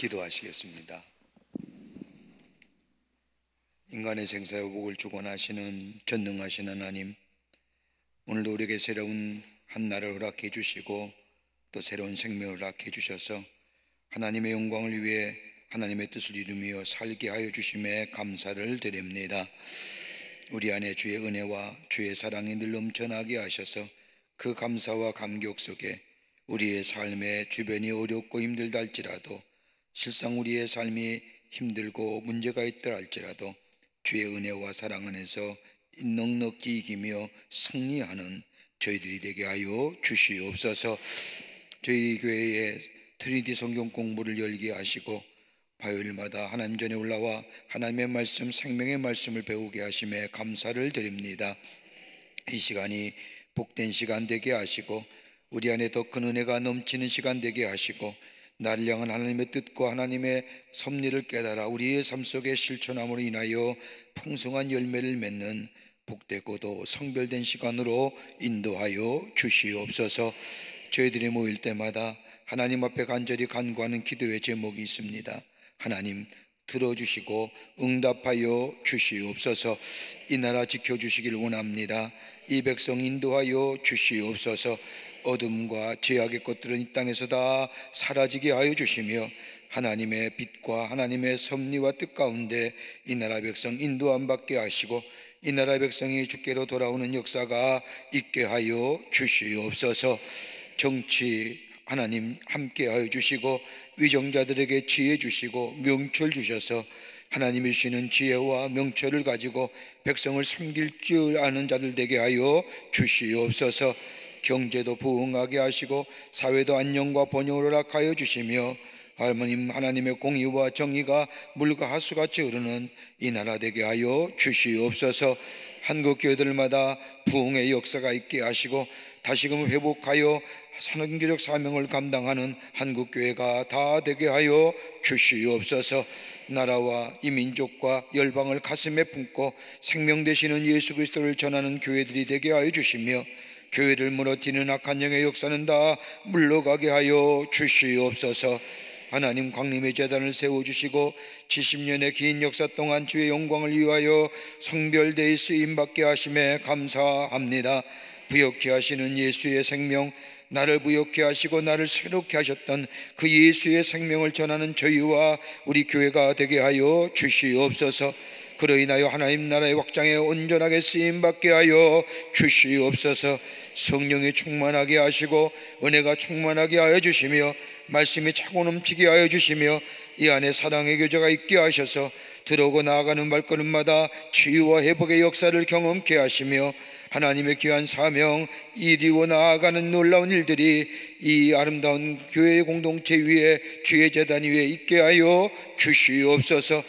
기도하시겠습니다. 인간의 생사의 복을 주관하시는 전능하신 하나님, 오늘도 우리에게 새로운 한 날을 허락해 주시고 또 새로운 생명을 허락해 주셔서 하나님의 영광을 위해 하나님의 뜻을 이루며 살게 하여 주심에 감사를 드립니다. 우리 안에 주의 은혜와 주의 사랑이 늘 넘쳐나게 하셔서 그 감사와 감격 속에 우리의 삶의 주변이 어렵고 힘들다 할지라도, 실상 우리의 삶이 힘들고 문제가 있다 할지라도 주의 은혜와 사랑 안에서 넉넉히 이기며 승리하는 저희들이 되게 하여 주시옵소서. 저희 교회에 트리니티 성경 공부를 열게 하시고 화요일마다 하나님 전에 올라와 하나님의 말씀, 생명의 말씀을 배우게 하심에 감사를 드립니다. 이 시간이 복된 시간 되게 하시고 우리 안에 더 큰 은혜가 넘치는 시간 되게 하시고 나를 향한 하나님의 뜻과 하나님의 섭리를 깨달아 우리의 삶 속에 실천함으로 인하여 풍성한 열매를 맺는 복되고도 성별된 시간으로 인도하여 주시옵소서. 저희들이 모일 때마다 하나님 앞에 간절히 간구하는 기도의 제목이 있습니다. 하나님 들어주시고 응답하여 주시옵소서. 이 나라 지켜주시길 원합니다. 이 백성 인도하여 주시옵소서. 어둠과 죄악의 것들은 이 땅에서 다 사라지게 하여 주시며 하나님의 빛과 하나님의 섭리와 뜻 가운데 이 나라 백성 인도함 받게 하시고 이 나라 백성이 주께로 돌아오는 역사가 있게 하여 주시옵소서. 정치 하나님 함께 하여 주시고 위정자들에게 지혜 주시고 명철 주셔서 하나님이 주시는 지혜와 명철을 가지고 백성을 섬길 줄 아는 자들 되게 하여 주시옵소서. 경제도 부흥하게 하시고 사회도 안녕과 번영을 허락하여 주시며 하나님의 공의와 정의가 물과 하수같이 흐르는 이 나라 되게 하여 주시옵소서. 한국 교회들마다 부흥의 역사가 있게 하시고 다시금 회복하여 선교적 사명을 감당하는 한국 교회가 다 되게 하여 주시옵소서. 나라와 이 민족과 열방을 가슴에 품고 생명 되시는 예수 그리스도를 전하는 교회들이 되게 하여 주시며 교회를 무너뜨리는 악한 영의 역사는 다 물러가게 하여 주시옵소서. 하나님 광림의 제단을 세워주시고 70년의 긴 역사 동안 주의 영광을 위하여 성별되이 쓰임받게 하심에 감사합니다. 부욕케 하시는 예수의 생명, 나를 부욕케 하시고 나를 새롭게 하셨던 그 예수의 생명을 전하는 저희와 우리 교회가 되게 하여 주시옵소서. 그로 인하여 하나님 나라의 확장에 온전하게 쓰임받게 하여 주시옵소서. 성령이 충만하게 하시고 은혜가 충만하게 하여 주시며 말씀이 차고 넘치게 하여 주시며 이 안에 사랑의 교제가 있게 하셔서 들어오고 나아가는 발걸음마다 치유와 회복의 역사를 경험케 하시며 하나님의 귀한 사명 이루어 나아가는 놀라운 일들이 이 아름다운 교회의 공동체 위에 주의 제단 위에 있게 하여 주시옵소서.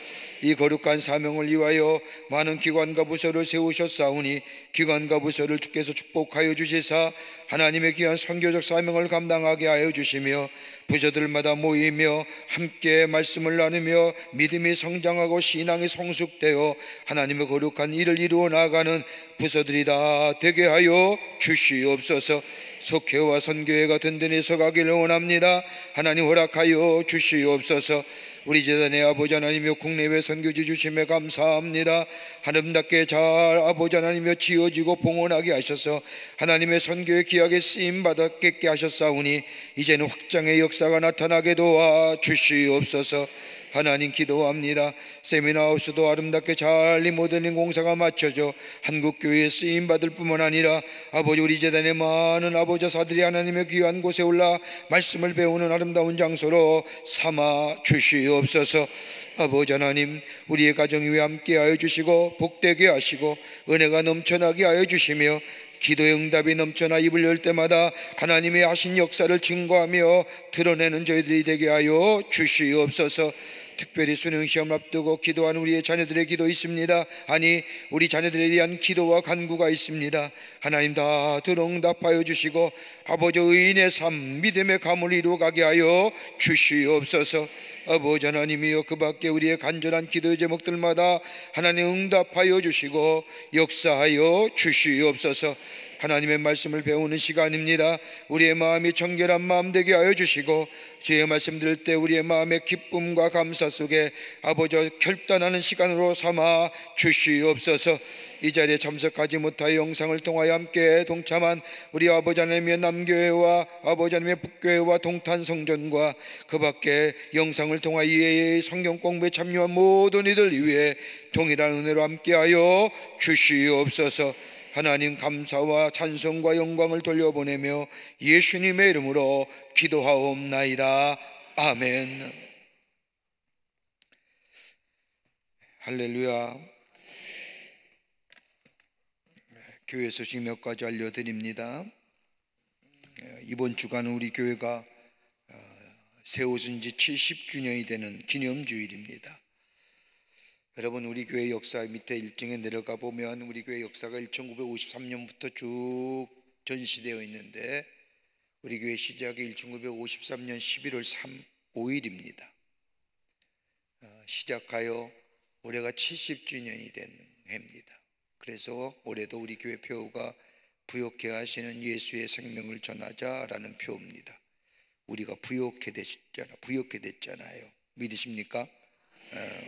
이 거룩한 사명을 위하여 많은 기관과 부서를 세우셨사오니 기관과 부서를 주께서 축복하여 주시사 하나님의 귀한 선교적 사명을 감당하게 하여 주시며 부서들마다 모이며 함께 말씀을 나누며 믿음이 성장하고 신앙이 성숙되어 하나님의 거룩한 일을 이루어 나가는 부서들이 다 되게 하여 주시옵소서. 속회와 선교회가 든든히 서가기를 원합니다. 하나님 허락하여 주시옵소서. 우리 제단의 아버지 하나님이여 국내외 선교지 주심에 감사합니다. 아름답게 잘 아버지 하나님이여 지어지고 봉헌하게 하셔서 하나님의 선교에 귀하게 쓰임받았게 하셨사오니 이제는 확장의 역사가 나타나게 도와 주시옵소서. 하나님 기도합니다. 세미나하우스도 아름답게 잘 리모델링 공사가 마쳐져 한국교회에 쓰임받을 뿐만 아니라 아버지 우리 재단의 많은 아버지 사들이 하나님의 귀한 곳에 올라 말씀을 배우는 아름다운 장소로 삼아 주시옵소서. 아버지 하나님 우리의 가정 위에 함께 하여 주시고 복되게 하시고 은혜가 넘쳐나게 하여 주시며 기도의 응답이 넘쳐나 입을 열 때마다 하나님의 하신 역사를 증거하며 드러내는 저희들이 되게 하여 주시옵소서. 특별히 수능시험 앞두고 기도하는 우리의 자녀들의 기도 있습니다. 아니 우리 자녀들에 대한 기도와 간구가 있습니다. 하나님 다 들응답하여 주시고 아버지 의인의 삶 믿음의 감을 이루어가게 하여 주시옵소서. 아버지 하나님이여 그 밖에 우리의 간절한 기도의 제목들마다 하나님 응답하여 주시고 역사하여 주시옵소서. 하나님의 말씀을 배우는 시간입니다. 우리의 마음이 정결한 마음 되게 하여 주시고, 주의 말씀 들을 때 우리의 마음의 기쁨과 감사 속에 아버지 결단하는 시간으로 삼아 주시옵소서. 이 자리에 참석하지 못하여 영상을 통하여 함께 동참한 우리 아버지 하나님의 남교회와 아버지 하나님의 북교회와 동탄성전과 그 밖에 영상을 통하여 이 성경 공부에 참여한 모든 이들 위해 동일한 은혜로 함께하여 주시옵소서. 하나님 감사와 찬송과 영광을 돌려보내며 예수님의 이름으로 기도하옵나이다. 아멘. 할렐루야. 교회 소식 몇 가지 알려드립니다. 이번 주간은 우리 교회가 세워진 지 70주년이 되는 기념주일입니다. 여러분, 우리 교회 역사 밑에 1층에 내려가 보면 우리 교회 역사가 1953년부터 쭉 전시되어 있는데, 우리 교회 시작이 1953년 11월 5일입니다. 시작하여 올해가 70주년이 된 해입니다. 그래서 올해도 우리 교회 표어가 부욕케 하시는 예수의 생명을 전하자라는 표어입니다. 우리가 부욕케 됐잖아요. 믿으십니까?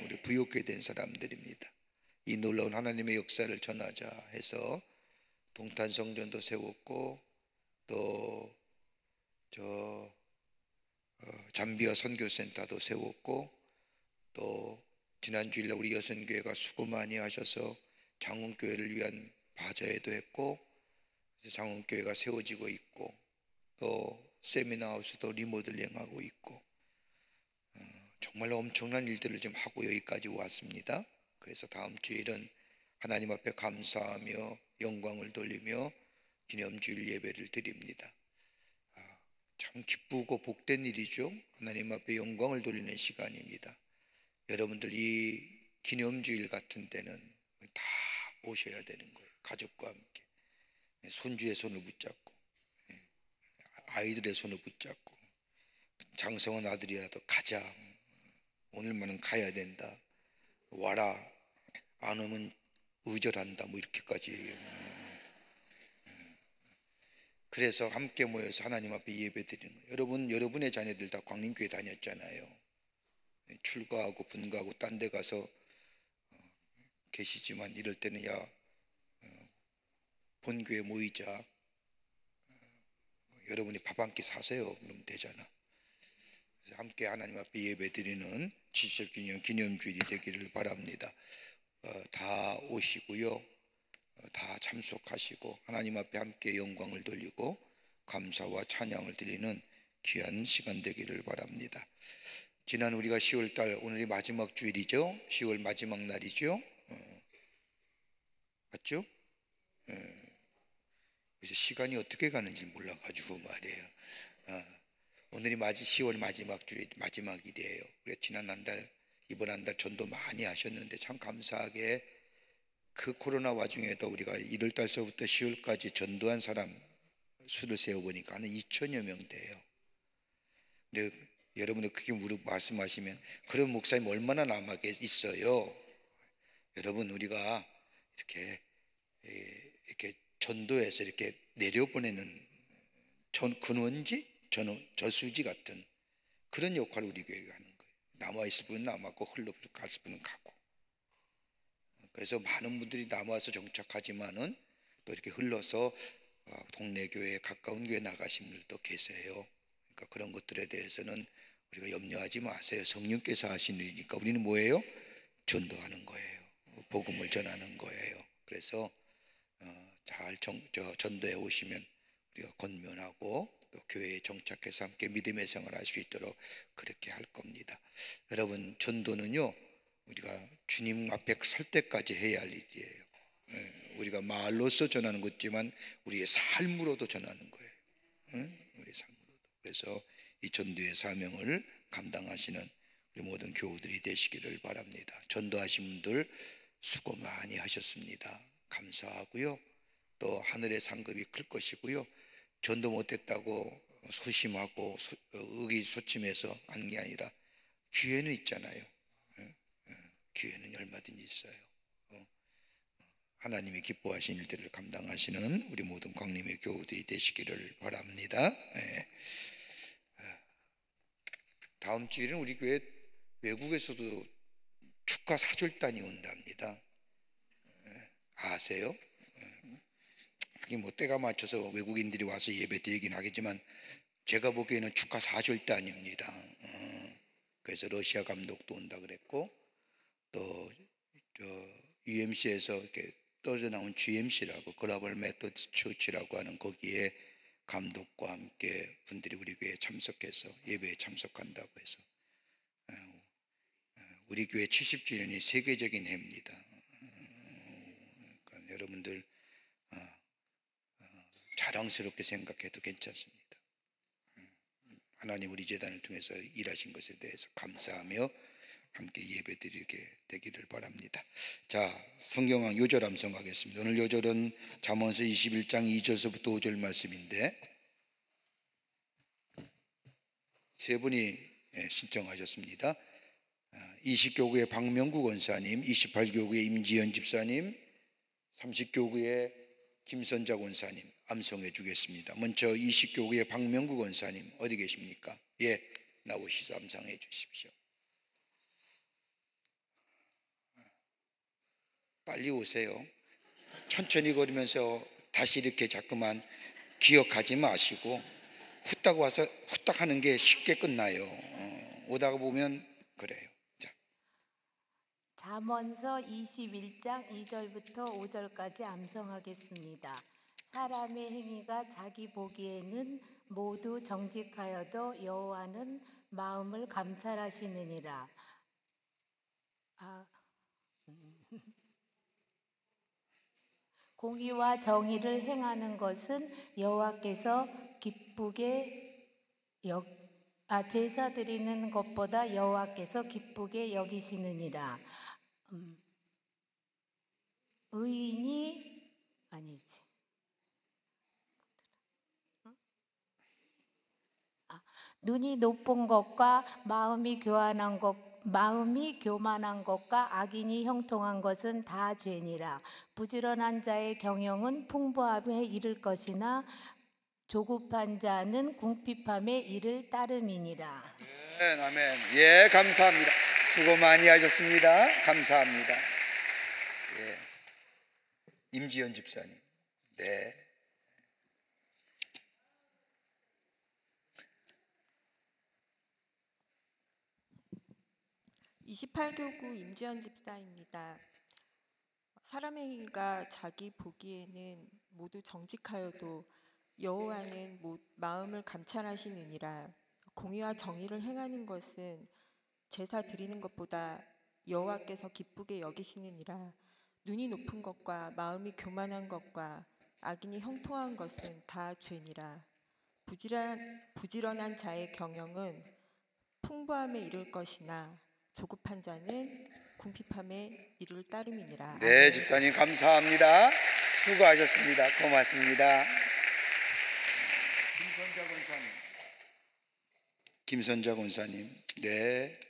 우리 부욕케 된 사람들입니다. 이 놀라운 하나님의 역사를 전하자 해서 동탄성전도 세웠고, 또 잠비아 선교센터도 세웠고, 또 지난 주일날 우리 여선교회가 수고 많이 하셔서 장흥교회를 위한 바자회도 했고, 장흥교회가 세워지고 있고, 또 세미나하우스도 리모델링하고 있고, 정말로 엄청난 일들을 좀 하고 여기까지 왔습니다. 그래서 다음 주일은 하나님 앞에 감사하며 영광을 돌리며 기념주일 예배를 드립니다. 참 기쁘고 복된 일이죠. 하나님 앞에 영광을 돌리는 시간입니다. 여러분들 이 기념주일 같은 때는 다 오셔야 되는 거예요. 가족과 함께 손주의 손을 붙잡고, 아이들의 손을 붙잡고, 장성한 아들이라도 가자, 오늘만은 가야 된다, 와라, 안 오면 의절한다, 뭐 이렇게까지. 그래서 함께 모여서 하나님 앞에 예배 드리는 거예요. 여러분, 여러분의 자녀들 다 광림교회 다녔잖아요. 출가하고 분가하고 딴 데 가서 계시지만, 이럴 때는 야, 본교회 모이자, 여러분이 밥 한 끼 사세요, 그러면 되잖아. 그래서 함께 하나님 앞에 예배 드리는 70주년 기념주일이 되기를 바랍니다. 다 오시고요, 다 참석하시고 하나님 앞에 함께 영광을 돌리고 감사와 찬양을 드리는 귀한 시간 되기를 바랍니다. 지난 우리가 10월달, 오늘이 마지막 주일이죠. 10월 마지막 날이죠. 맞죠? 그래서 시간이 어떻게 가는지 몰라가지고 말이에요. 오늘이 10월 마지막 주일, 마지막 일이에요. 우리가 지난 한 달, 이번 한 달 전도 많이 하셨는데 참 감사하게 그 코로나 와중에도 우리가 1월달서부터 10월까지 전도한 사람 수를 세어보니까 한 2천여 명 돼요. 근데 여러분들 그렇게 말씀하시면, 그런 목사님 얼마나 남아 있어요? 여러분, 우리가 이렇게 전도해서 이렇게 내려보내는 근원지, 저수지 같은 그런 역할을 우리 교회가 하는 거예요. 남아있을 분은 남았고 흘러갔을 분은 가고. 그래서 많은 분들이 남아서 정착하지만은 또 이렇게 흘러서 동네 교회에 가까운 교회 나가신 분들도 계세요. 그러니까 그런 것들에 대해서는 우리가 염려하지 마세요. 성령께서 하시는 일이니까. 우리는 뭐예요? 전도하는 거예요. 복음을 전하는 거예요. 그래서 잘 전도해 오시면 우리가 권면하고 또 교회에 정착해서 함께 믿음의 생활을 할 수 있도록 그렇게 할 겁니다. 여러분, 전도는요, 우리가 주님 앞에 설 때까지 해야 할 일이에요. 우리가 말로써 전하는 것지만 우리의 삶으로도 전하는 거예요. 우리 삶으로도. 그래서 이 전도의 사명을 감당하시는 우리 모든 교우들이 되시기를 바랍니다. 전도하신 분들 수고 많이 하셨습니다. 감사하고요. 또 하늘의 상급이 클 것이고요. 전도 못했다고 소심하고 의기소침해서 하는 게 아니라 기회는 있잖아요. 기회는 얼마든지 있어요. 하나님이 기뻐하신 일들을 감당하시는 우리 모든 광림의 교우들이 되시기를 바랍니다. 예. 다음 주일은 우리 교회 외국에서도 축하 사절단이 온답니다. 아세요? 하긴 뭐 때가 맞춰서 외국인들이 와서 예배 드리긴 하겠지만 제가 보기에는 축하 사절단입니다. 그래서 러시아 감독도 온다 그랬고 또 UMC에서 이렇게 떨어져 나온 GMC라고 글로벌 메서디스트 처치라고 하는 거기에 감독과 함께 분들이 우리 교회에 참석해서 예배에 참석한다고 해서 우리 교회 70주년이 세계적인 해입니다. 그러니까 여러분들 자랑스럽게 생각해도 괜찮습니다. 하나님 우리 재단을 통해서 일하신 것에 대해서 감사하며 함께 예배드리게 되기를 바랍니다. 자, 성경왕 요절 암송하겠습니다. 오늘 요절은 잠언서 21장 2절서부터 5절 말씀인데 세 분이 신청하셨습니다. 20교구의 박명구 권사님, 28교구의 임지연 집사님, 30교구의 김선자 권사님 암송해 주겠습니다. 먼저 20교구의 박명구 권사님 어디 계십니까? 예, 나오시서 암송해 주십시오. 빨리 오세요. 천천히 걸으면서 다시 이렇게 자꾸만 기억하지 마시고 후딱 와서 후딱 하는 게 쉽게 끝나요. 오다가 보면 그래요. 자. 잠언서 21장 2절부터 5절까지 암송하겠습니다. 사람의 행위가 자기 보기에는 모두 정직하여도 여호와는 마음을 감찰하시느니라. 공의와 정의를 행하는 것은 여호와께서 기쁘게 제사 드리는 것보다 여호와께서 기쁘게 여기시느니라. 의인이 아니지. 눈이 높은 것과 마음이 교만한 것과 악인이 형통한 것은 다 죄니라. 부지런한 자의 경영은 풍부함에 이를 것이나 조급한 자는 궁핍함에 이를 따름이니라. 아멘, 아멘. 예, 감사합니다. 수고 많이 하셨습니다. 감사합니다. 예. 임지연 집사님. 네. (28교구) 임지연 집사입니다. 사람의 행위가 자기 보기에는 모두 정직하여도 여호와는 마음을 감찰하시느니라. 공의와 정의를 행하는 것은 제사 드리는 것보다 여호와께서 기쁘게 여기시느니라. 눈이 높은 것과 마음이 교만한 것과 악인이 형통한 것은 다 죄니라. 부지런한 자의 경영은 풍부함에 이를 것이나 조급한 자는 궁핍함에 이를 따름이니라. 네, 집사님 감사합니다. 수고하셨습니다. 고맙습니다. 김선자 권사님. 김선자 권사님. 네.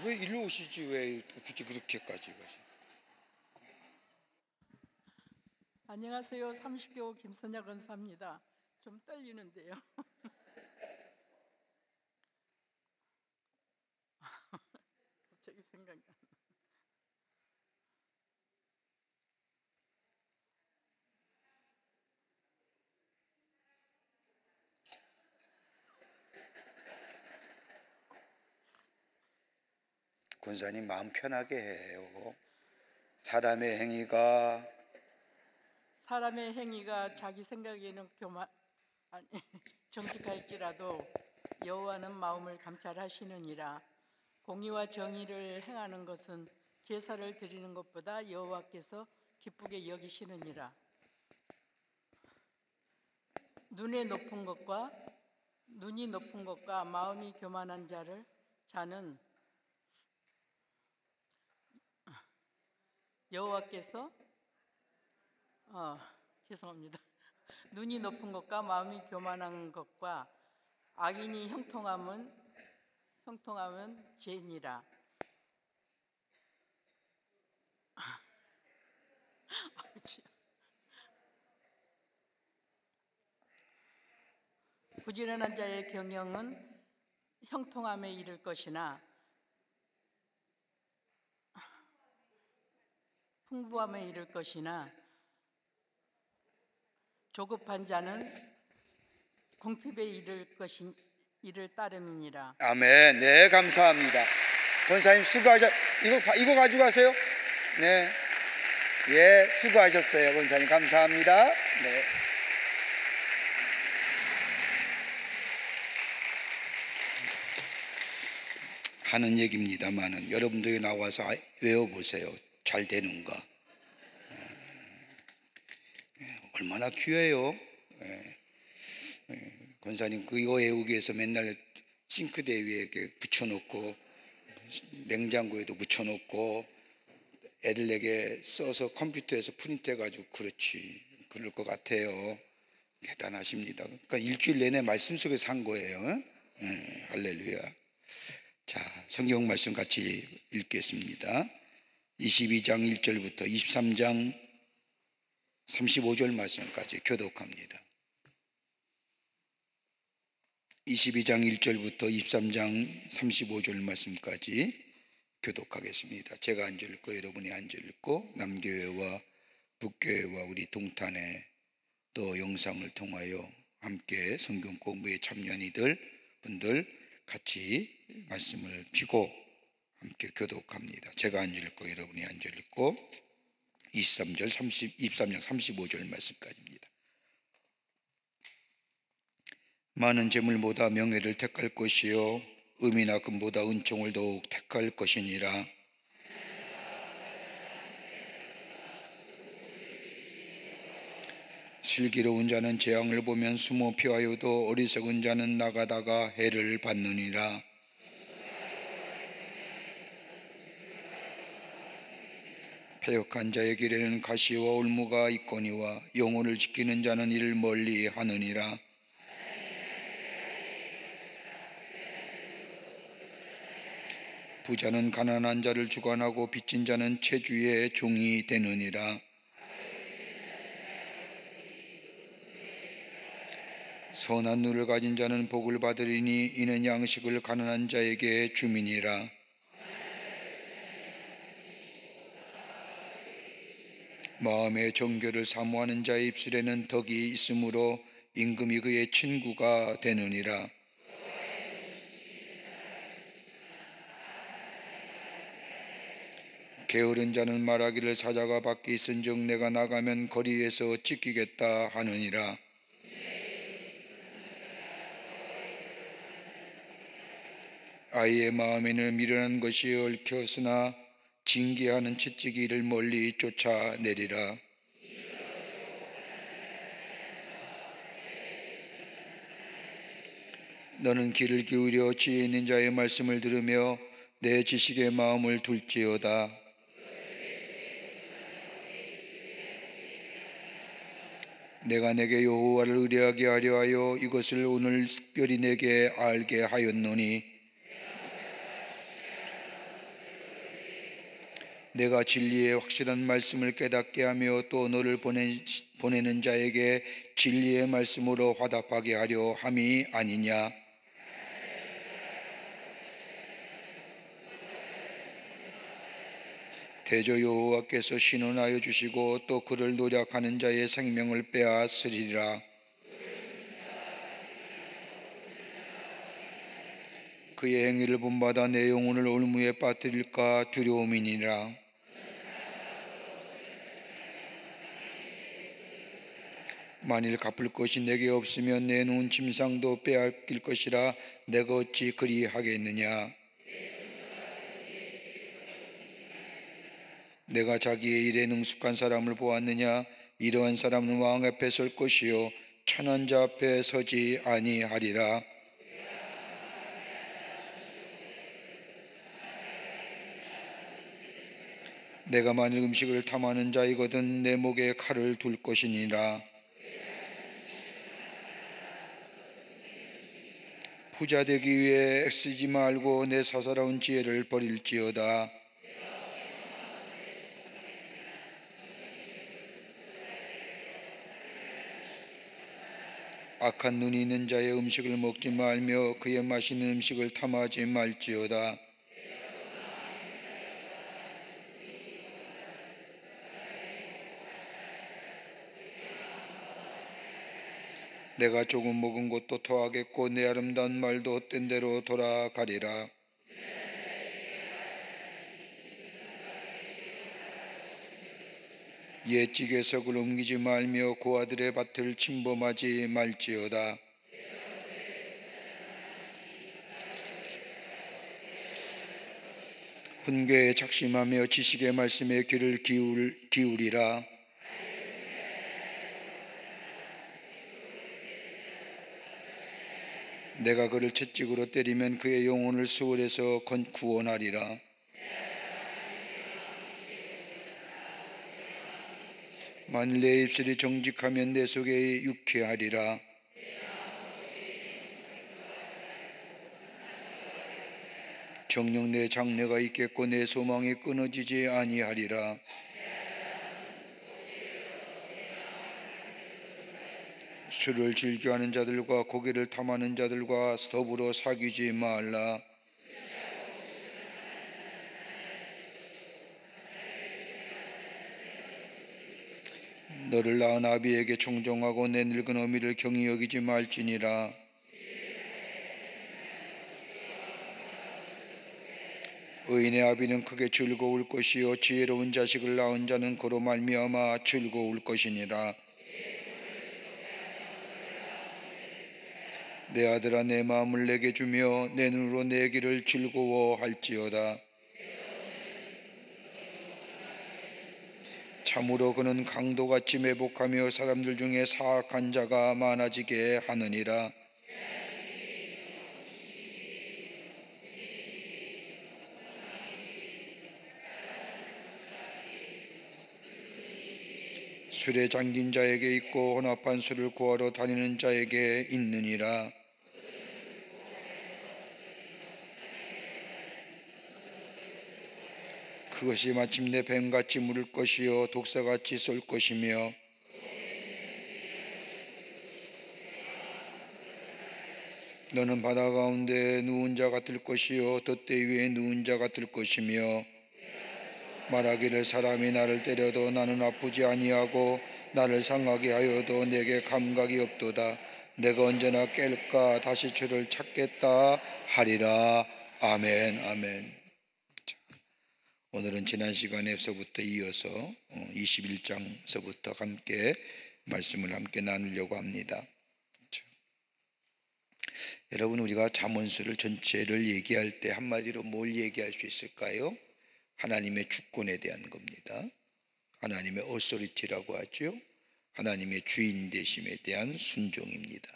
왜 일로 오시지? 왜 굳이 그렇게까지 가시? 안녕하세요. 30교 김선자 권사입니다. 좀 떨리는데요. 갑자기 생각이 안 나. 권사님 마음 편하게 해요. 사람의 행위가 자기 생각에는 정직할지라도 여호와는 마음을 감찰하시느니라. 공의와 정의를 행하는 것은 제사를 드리는 것보다 여호와께서 기쁘게 여기시느니라. 눈이 높은 것과 마음이 교만한 자는 여호와께서 죄송합니다. 눈이 높은 것과 마음이 교만한 것과 악인이 형통한 형통함은 죄니라. 부지런한 자의 경영은 형통함에 이를 것이나 풍부함에 이를 것이나 조급한 자는 궁핍에 이를 따름이니라. 아멘. 네, 감사합니다. 권사님 수고하셨. 이거 가져가세요. 네, 예, 수고하셨어요, 권사님. 감사합니다. 네. 하는 얘기입니다만은 여러분들이 나와서 외워보세요. 잘 되는가? 얼마나 귀해요. 권사님 그거 외우기 위해서 맨날 싱크대 위에 이렇게 붙여놓고 냉장고에도 붙여놓고 애들에게 써서 컴퓨터에서 프린트해가지고 그렇지 그럴 것 같아요. 대단하십니다. 그러니까 일주일 내내 말씀 속에서 산 거예요. 할렐루야. 자, 성경 말씀 같이 읽겠습니다. 22장 1절부터 23장 35절 말씀까지 교독합니다. 22장 1절부터 23장 35절 말씀까지 교독하겠습니다. 제가 안 읽고 여러분이 안 읽고 남교회와 북교회와 우리 동탄에 또 영상을 통하여 함께 성경 공부에 참여한 이들 분들 같이 말씀을 피고 함께 교독합니다. 제가 안 읽고 여러분이 안 읽고 23장 35절 말씀까지입니다. 많은 재물보다 명예를 택할 것이요 음이나 금보다 은총을 더욱 택할 것이니라. 슬기로운 자는 재앙을 보면 숨어 피하여도 어리석은 자는 나가다가 해를 받느니라. 패역한 자의 길에는 가시와 올무가 있거니와 영혼을 지키는 자는 이를 멀리 하느니라. 부자는 가난한 자를 주관하고 빚진 자는 채주의 종이 되느니라. 선한 눈을 가진 자는 복을 받으리니 이는 양식을 가난한 자에게 주민이라. 마음의 정결을 사모하는 자의 입술에는 덕이 있으므로 임금이 그의 친구가 되느니라. 게으른 자는 말하기를 사자가 밖에 있은즉 내가 나가면 거리에서 찢기겠다 하느니라. 아이의 마음에는 미련한 것이 얽혔으나 징계하는 채찍이 이를 멀리 쫓아내리라. 너는 귀를 기울여 지혜 있는 자의 말씀을 들으며 내 지식의 마음을 둘지어다. 내가 내게 여호와를 의뢰하게 하려 하여 이것을 오늘 특별히 내게 알게 하였노니 내가 진리의 확실한 말씀을 깨닫게 하며 또 너를 보내는 자에게 진리의 말씀으로 화답하게 하려 함이 아니냐. 대저 여호와께서 신원하여 주시고 또 그를 노력하는 자의 생명을 빼앗으리라. 그의 행위를 본받아 내 영혼을 올무에 빠뜨릴까 두려움이니라. 만일 갚을 것이 내게 없으면 내 놓은 침상도 빼앗길 것이라 내가 어찌 그리하겠느냐. 내가 자기의 일에 능숙한 사람을 보았느냐. 이러한 사람은 왕 앞에 설 것이요 천한 자 앞에 서지 아니하리라. 내가 만일 음식을 탐하는 자이거든 내 목에 칼을 둘 것이니라. 부자 되기 위해 애쓰지 말고 내 사사로운 지혜를 버릴지어다. 악한 눈이 있는 자의 음식을 먹지 말며 그의 맛있는 음식을 탐하지 말지어다. 내가 조금 먹은 것도 토하겠고 내 아름다운 말도 헛된 대로 돌아가리라. 옛 지게석을 옮기지 말며 고아들의 밭을 침범하지 말지어다. 훈계에 작심하며 지식의 말씀에 귀를 기울이라. 내가 그를 채찍으로 때리면 그의 영혼을 수월에서 구원하리라. 만일 내 입술이 정직하면 내 속에 유쾌하리라. 정녕 내 장래가 있겠고 내 소망이 끊어지지 아니하리라. 술을 즐겨하는 자들과 고기를 탐하는 자들과 더불어 사귀지 말라. 너를 낳은 아비에게 청종하고 내 늙은 어미를 경히 여기지 말지니라. 의인의 아비는 크게 즐거울 것이요 지혜로운 자식을 낳은 자는 그로 말미암아 즐거울 것이니라. 내 아들아 내 마음을 내게 주며 내 눈으로 내 길을 즐거워할지어다. 참으로 그는 강도같이 매복하며 사람들 중에 사악한 자가 많아지게 하느니라. 술에 잠긴 자에게 있고 혼합한 술을 구하러 다니는 자에게 있느니라. 그것이 마침내 뱀같이 물을 것이요 독사같이 쏠 것이며 너는 바다 가운데 누운 자 같을 것이요 돛대 위에 누운 자 같을 것이며 말하기를 사람이 나를 때려도 나는 아프지 아니하고 나를 상하게 하여도 내게 감각이 없도다. 내가 언제나 깰까 다시 주를 찾겠다 하리라. 아멘. 아멘. 오늘은 지난 시간에서부터 이어서 21장서부터 함께 말씀을 함께 나누려고 합니다. 여러분, 우리가 잠언서를 전체를 얘기할 때 한마디로 뭘 얘기할 수 있을까요? 하나님의 주권에 대한 겁니다. 하나님의 어소리티라고 하죠. 하나님의 주인 되심에 대한 순종입니다.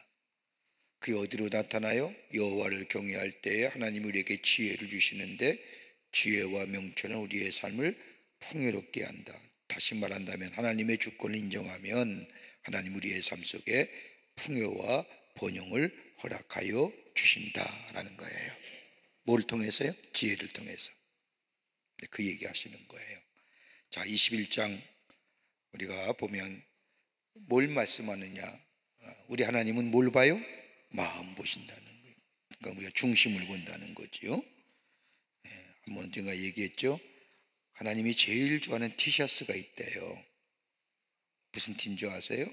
그게 어디로 나타나요? 여호와를 경외할 때에 하나님이 우리에게 지혜를 주시는데 지혜와 명철은 우리의 삶을 풍요롭게 한다. 다시 말한다면 하나님의 주권을 인정하면 하나님 우리의 삶 속에 풍요와 번영을 허락하여 주신다라는 거예요. 뭘 통해서요? 지혜를 통해서. 그 얘기 하시는 거예요. 자, 21장 우리가 보면 뭘 말씀하느냐? 우리 하나님은 뭘 봐요? 마음 보신다는 거예요. 그러니까 우리가 중심을 본다는 거지요. 한번 제가 얘기했죠. 하나님이 제일 좋아하는 티셔츠가 있대요. 무슨 티인 줄 아세요?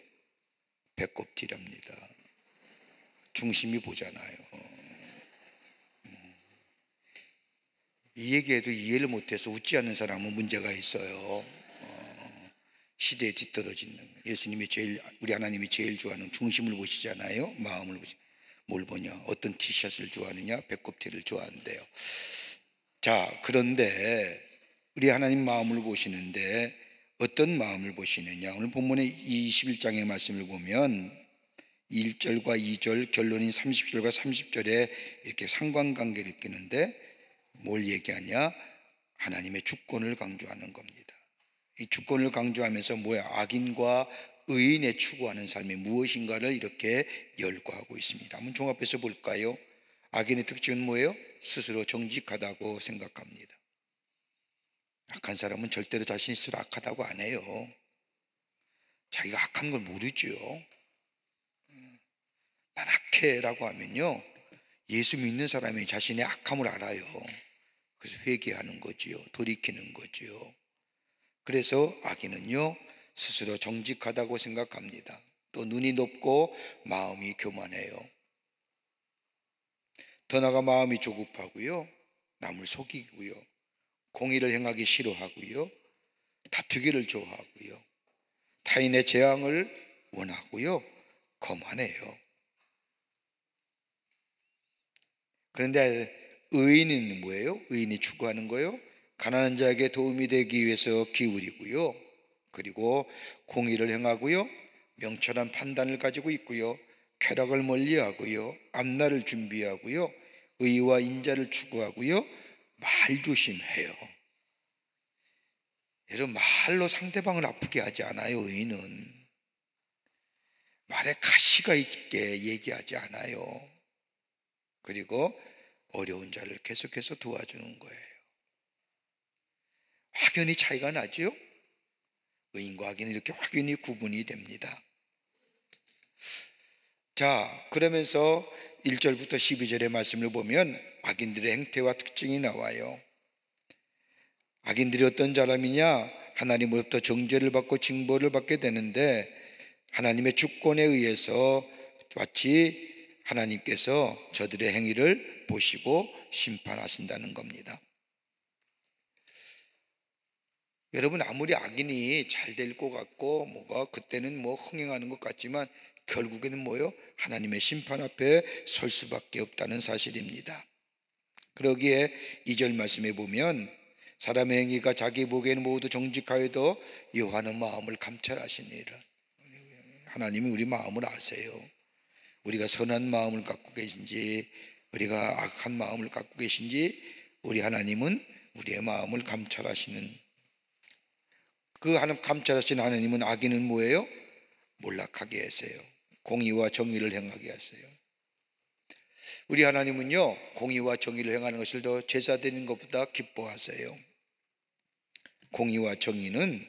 배꼽 티랍니다. 중심이 보잖아요. 이 얘기에도 이해를 못해서 웃지 않는 사람은 문제가 있어요. 시대에 뒤떨어지는. 예수님이 우리 하나님이 제일 좋아하는 중심을 보시잖아요. 마음을 보시. 뭘 보냐? 어떤 티셔츠를 좋아하느냐? 배꼽티를 좋아한대요. 자, 그런데 우리 하나님 마음을 보시는데 어떤 마음을 보시느냐? 오늘 본문의 21장의 말씀을 보면 1절과 2절 결론인 30절과 30절에 이렇게 상관관계를 끼는데 뭘 얘기하냐? 하나님의 주권을 강조하는 겁니다. 이 주권을 강조하면서 뭐야? 악인과 의인의 추구하는 삶이 무엇인가를 이렇게 열거하고 있습니다. 한번 종합해서 볼까요? 악인의 특징은 뭐예요? 스스로 정직하다고 생각합니다. 악한 사람은 절대로 자신이 스스로 악하다고 안 해요. 자기가 악한 걸 모르죠. 난 악해라고 하면요, 예수 믿는 사람이 자신의 악함을 알아요. 그래서 회개하는 거지요. 돌이키는 거지요. 그래서 악인은요, 스스로 정직하다고 생각합니다. 또 눈이 높고 마음이 교만해요. 더 나아가 마음이 조급하고요, 남을 속이고요, 공의를 행하기 싫어하고요, 다투기를 좋아하고요, 타인의 재앙을 원하고요, 거만해요. 그런데 의인은 뭐예요? 의인이 추구하는 거예요? 가난한 자에게 도움이 되기 위해서 기울이고요, 그리고 공의를 행하고요, 명철한 판단을 가지고 있고요, 쾌락을 멀리하고요, 앞날을 준비하고요, 의와 인자를 추구하고요, 말조심해요. 여러분, 말로 상대방을 아프게 하지 않아요. 의인은 말에 가시가 있게 얘기하지 않아요. 그리고 어려운 자를 계속해서 도와주는 거예요. 확연히 차이가 나죠? 의인과 악인은 이렇게 확연히 구분이 됩니다. 자, 그러면서 1절부터 12절의 말씀을 보면 악인들의 행태와 특징이 나와요. 악인들이 어떤 사람이냐? 하나님으로부터 정죄를 받고 징벌을 받게 되는데, 하나님의 주권에 의해서 마치 하나님께서 저들의 행위를 보시고 심판하신다는 겁니다. 여러분, 아무리 악인이 잘 될 것 같고 뭐가 그때는 뭐 흥행하는 것 같지만 결국에는 뭐요? 하나님의 심판 앞에 설 수밖에 없다는 사실입니다. 그러기에 2절 말씀에 보면 사람의 행위가 자기 보기에는 모두 정직하여도 여호와는 마음을 감찰하시니라. 하나님이 우리 마음을 아세요. 우리가 선한 마음을 갖고 계신지 우리가 악한 마음을 갖고 계신지 우리 하나님은 우리의 마음을 감찰하시는, 그 하나님 감찰하시는 하나님은 악인은 뭐예요? 몰락하게 하세요. 공의와 정의를 행하게 하세요. 우리 하나님은요, 공의와 정의를 행하는 것을 더 제사 드리는 것보다 기뻐하세요. 공의와 정의는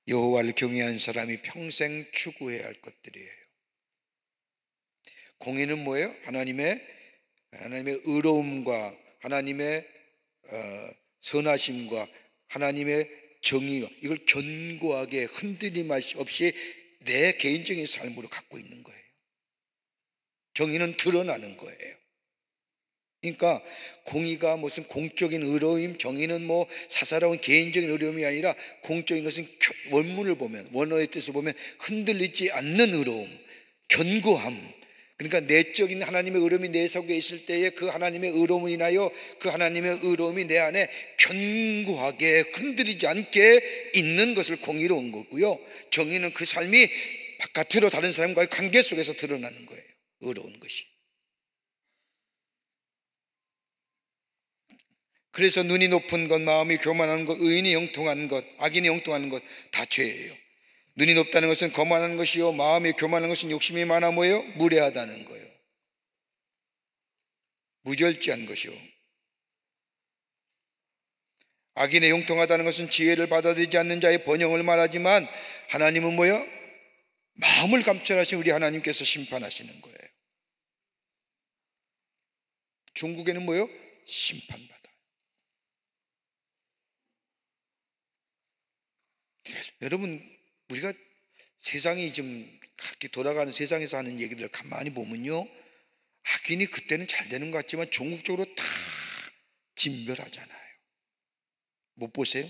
여호와를 경외하는 사람이 평생 추구해야 할 것들이에요. 공의는 뭐예요? 하나님의 의로움과 하나님의 선하심과 하나님의 정의와 이걸 견고하게 흔들림 없이 내 개인적인 삶으로 갖고 있는 거예요. 정의는 드러나는 거예요. 그러니까 공의가 무슨 공적인 의로움, 정의는 뭐 사사로운 개인적인 의로움이 아니라 공적인 것은 원문을 보면, 원어의 뜻을 보면 흔들리지 않는 의로움, 견고함. 그러니까 내적인 하나님의 의로움이 내 속에 있을 때에 그 하나님의 의로움을 인하여 그 하나님의 의로움이 내 안에 견고하게 흔들리지 않게 있는 것을 공의로운 거고요, 정의는 그 삶이 바깥으로 다른 사람과의 관계 속에서 드러나는 거예요. 의로운 것이. 그래서 눈이 높은 것, 마음이 교만한 것, 의인이 형통한 것, 악인이 형통하는 것 다 죄예요. 눈이 높다는 것은 거만한 것이요, 마음이 교만한 것은 욕심이 많아 뭐예요? 무례하다는 거예요. 무절제한 것이요. 악인의 형통하다는 것은 지혜를 받아들이지 않는 자의 번영을 말하지만 하나님은 뭐예요? 마음을 감찰하신 우리 하나님께서 심판하시는 거예요. 중국에는 뭐예요? 심판받아. 여러분, 우리가 세상이 좀 그렇게 돌아가는 세상에서 하는 얘기들 가만히 보면요, 악인이 그때는 잘 되는 것 같지만 종국적으로 다 진멸하잖아요. 못 보세요?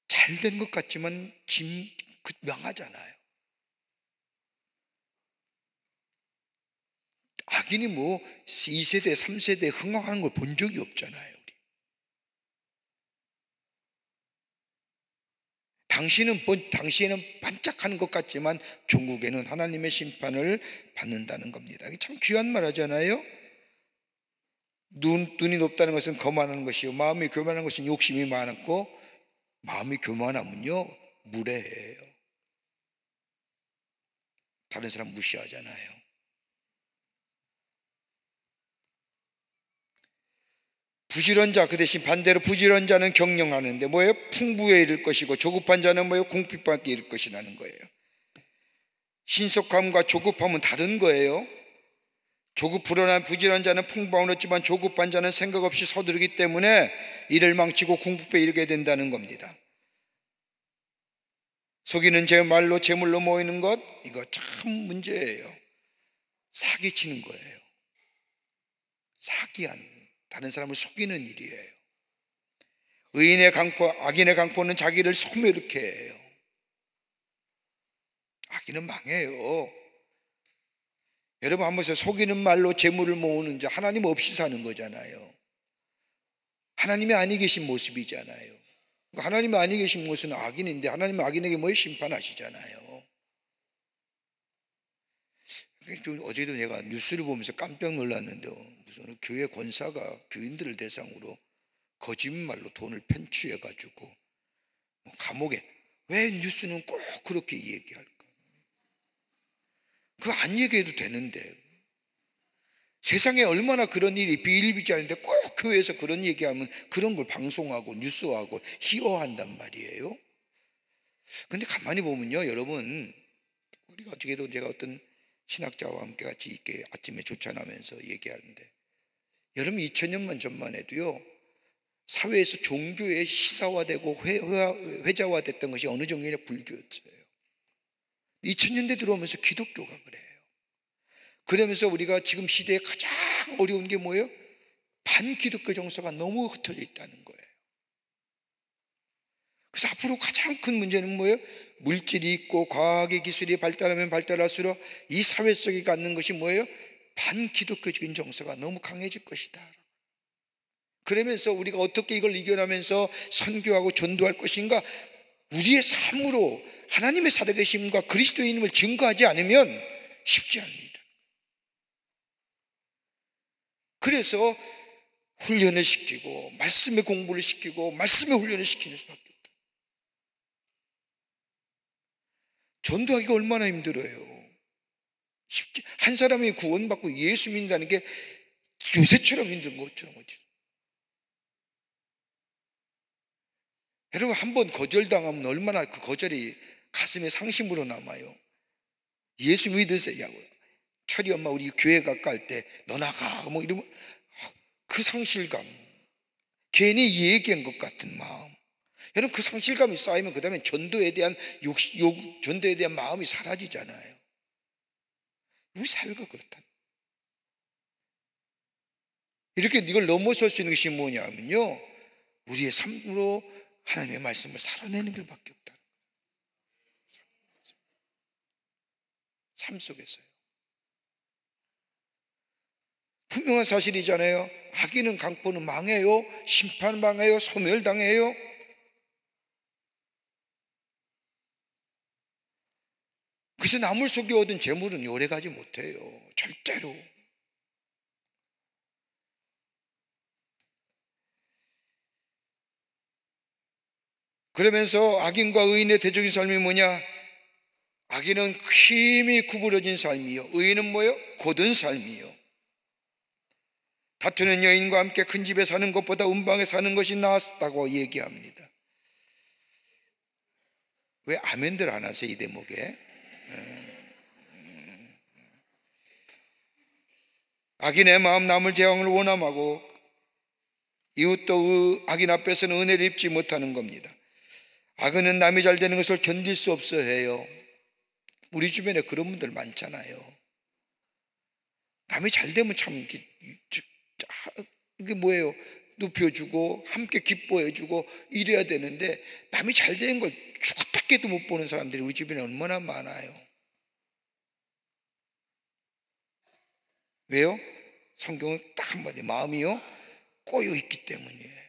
잘 된 것 같지만 망하잖아요. 악인이 뭐 2세대, 3세대 흥황하는 걸 본 적이 없잖아요. 당시에는 반짝하는 것 같지만 종국에는 하나님의 심판을 받는다는 겁니다. 이게 참 귀한 말 하잖아요. 눈이 높다는 것은 거만한 것이요, 마음이 교만한 것은 욕심이 많았고, 마음이 교만하면요 무례해요. 다른 사람 무시하잖아요. 부지런 자, 그 대신 반대로 부지런 자는 경영하는데 뭐예요? 풍부에 이를 것이고 조급한 자는 뭐예요? 궁핍하게 이를 것이라는 거예요. 신속함과 조급함은 다른 거예요. 불어난 부지런 자는 풍부함을 얻지만 조급한 자는 생각 없이 서두르기 때문에 일을 망치고 궁핍에 이르게 된다는 겁니다. 속이는 제 말로 재물로 모이는 것, 이거 참 문제예요. 사기치는 거예요. 사기하는, 다른 사람을 속이는 일이에요. 의인의 강포, 악인의 강포는 자기를 소멸케 해요. 악인은 망해요. 여러분 한번 보세요. 속이는 말로 재물을 모으는 자, 하나님 없이 사는 거잖아요. 하나님이 아니 계신 모습이잖아요. 하나님이 아니 계신 모습은 악인인데 하나님은 악인에게 뭐 심판하시잖아요. 어제도 내가 뉴스를 보면서 깜짝 놀랐는데 무슨 교회 권사가 교인들을 대상으로 거짓말로 돈을 편취해 가지고 감옥에, 왜 뉴스는 꼭 그렇게 얘기할까? 그거 안 얘기해도 되는데, 세상에 얼마나 그런 일이 비일비재한데 꼭 교회에서 그런 얘기하면 그런 걸 방송하고 뉴스하고 희화한단 말이에요. 근데 가만히 보면요, 여러분, 우리가 어저께도 제가 어떤 신학자와 함께 같이 이렇게 아침에 조찬하면서 얘기하는데, 여러분 2000년만 전만 해도요, 사회에서 종교의 시사화되고 회자화됐던 것이 어느 정도냐? 불교였어요. 2000년대 들어오면서 기독교가 그래요. 그러면서 우리가 지금 시대에 가장 어려운 게 뭐예요? 반기독교 정서가 너무 흩어져 있다는 거예요. 그래서 앞으로 가장 큰 문제는 뭐예요? 물질이 있고 과학의 기술이 발달하면 발달할수록 이 사회 속에 갖는 것이 뭐예요? 반기독교적인 정서가 너무 강해질 것이다. 그러면서 우리가 어떻게 이걸 이겨나면서 선교하고 전도할 것인가? 우리의 삶으로 하나님의 살아계심과 그리스도인임을 증거하지 않으면 쉽지 않습니다. 그래서 훈련을 시키고 말씀의 공부를 시키고 말씀의 훈련을 시키는 수밖에 없다. 전도하기가 얼마나 힘들어요. 쉽지, 한 사람이 구원받고 예수 믿는다는 게 요새처럼 힘든 것처럼 어디. 여러분 한번 거절당하면 얼마나 그 거절이 가슴에 상심으로 남아요. 예수 믿으세요. 철이 엄마 우리 교회 가까울 때 너 나가 뭐 이러면 그 상실감, 괜히 얘기한 것 같은 마음. 여러분 그 상실감이 쌓이면 그 다음에 전도에 대한 전도에 대한 마음이 사라지잖아요. 우리 사회가 그렇다. 이렇게 이걸 넘어설 수 있는 것이 뭐냐면요, 우리의 삶으로 하나님의 말씀을 살아내는 것밖에 없다. 삶 속에서요. 분명한 사실이잖아요. 악인은 강포는 망해요. 심판 망해요. 소멸당해요. 그래서 남을 속에 얻은 재물은 오래가지 못해요. 절대로. 그러면서 악인과 의인의 대적인 삶이 뭐냐? 악인은 힘이 구부러진 삶이요, 의인은 뭐예요? 곧은 삶이요. 다투는 여인과 함께 큰 집에 사는 것보다 음방에 사는 것이 낫다고 얘기합니다. 왜 아멘들 안 하세요, 이 대목에? 악인의 마음 남을 재앙을 원함하고 이웃도 악인 앞에서는 은혜를 입지 못하는 겁니다. 악인은 남이 잘 되는 것을 견딜 수 없어 해요. 우리 주변에 그런 분들 많잖아요. 남이 잘 되면 참 이게 뭐예요? 눕혀주고 함께 기뻐해주고 이래야 되는데 남이 잘 되는 걸 죽었다 깨도 못 보는 사람들이 우리 주변에 얼마나 많아요. 왜요? 성경은 딱 한마디, 마음이요 꼬여있기 때문이에요.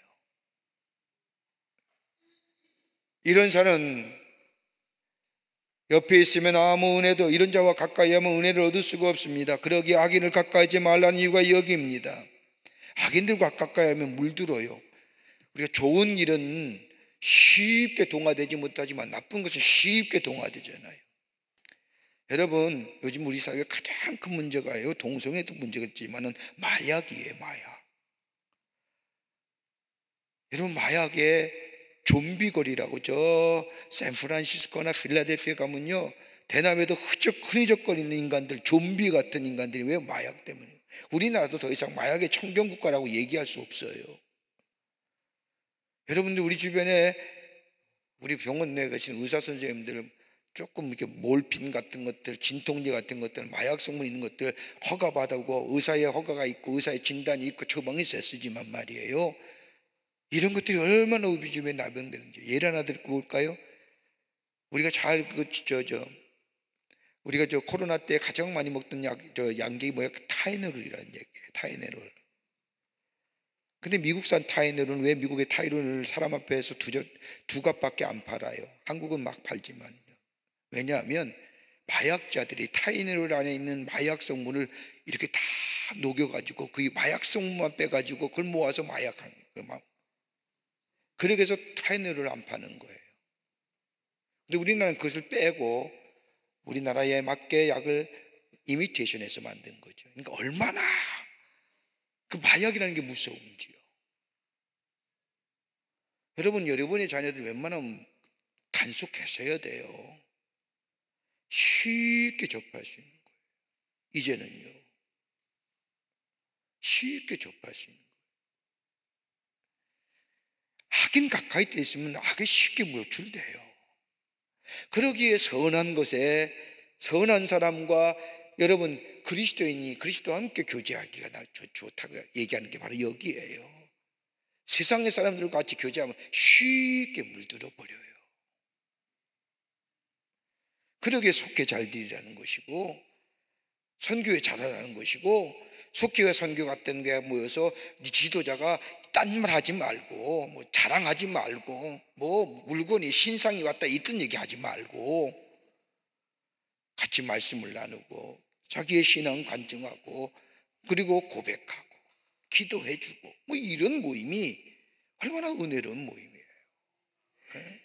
이런 자는 옆에 있으면 아무 은혜도, 이런 자와 가까이 하면 은혜를 얻을 수가 없습니다. 그러기에 악인을 가까이 하지 말라는 이유가 여기입니다. 악인들과 가까이 하면 물들어요. 우리가 좋은 일은 쉽게 동화되지 못하지만 나쁜 것은 쉽게 동화되잖아요. 여러분 요즘 우리 사회의 가장 큰 문제가요, 동성애도 문제겠지만은 마약이에요. 마약. 여러분, 마약의 좀비거리라고 저 샌프란시스코나 필라델피아 가면요, 대낮에도 흐적거리는 인간들, 좀비 같은 인간들이. 왜? 마약 때문에. 우리나라도 더 이상 마약의 청정국가라고 얘기할 수 없어요. 여러분들, 우리 주변에 우리 병원 내에 계신 의사 선생님들 조금 이렇게 몰핀 같은 것들, 진통제 같은 것들, 마약 성분 있는 것들 허가받고, 의사의 허가가 있고 의사의 진단이 있고 처방이 쓰지만 말이에요, 이런 것들이 얼마나 우리 주변에 나병되는지 예를 하나 드리고 볼까요? 우리가 우리가 코로나 때 가장 많이 먹던 양갱이 뭐야? 타이레놀이라는 얘기예요. 타이레놀. 근데 미국산 타이레놀은 왜 미국의 타이레놀을 사람 앞에서 두 값밖에 안 팔아요? 한국은 막 팔지만요. 왜냐하면 마약자들이 타이레놀 안에 있는 마약 성분을 이렇게 다 녹여가지고 그 마약 성분만 빼가지고 그걸 모아서 마약하는 거예요. 그래서 타이레놀을 안 파는 거예요. 근데 우리나라는 그것을 빼고 우리나라에 맞게 약을 이미테이션해서 만든 거죠. 그러니까 얼마나 그 마약이라는 게 무서운지요. 여러분의 자녀들 웬만하면 단속하셔야 돼요. 쉽게 접할 수 있는 거예요. 이제는요, 쉽게 접할 수 있는 거예요. 악인 가까이 돼 있으면 악에 쉽게 노출돼요. 그러기에 선한 것에, 선한 사람과 여러분 그리스도인이 그리스도와 함께 교제하기가 좋다고 얘기하는 게 바로 여기에요. 세상의 사람들과 같이 교제하면 쉽게 물들어 버려요. 그러기에 속회 잘 드리라는 것이고, 선교회 잘하라는 것이고, 속교회 선교 같은 데 모여서 지도자가 딴말 하지 말고, 뭐 자랑하지 말고, 뭐 물건이 신상이 왔다 이딴 얘기 하지 말고, 같이 말씀을 나누고 자기의 신앙 간증하고, 그리고 고백하고 기도해주고, 뭐 이런 모임이 얼마나 은혜로운 모임이에요. 네?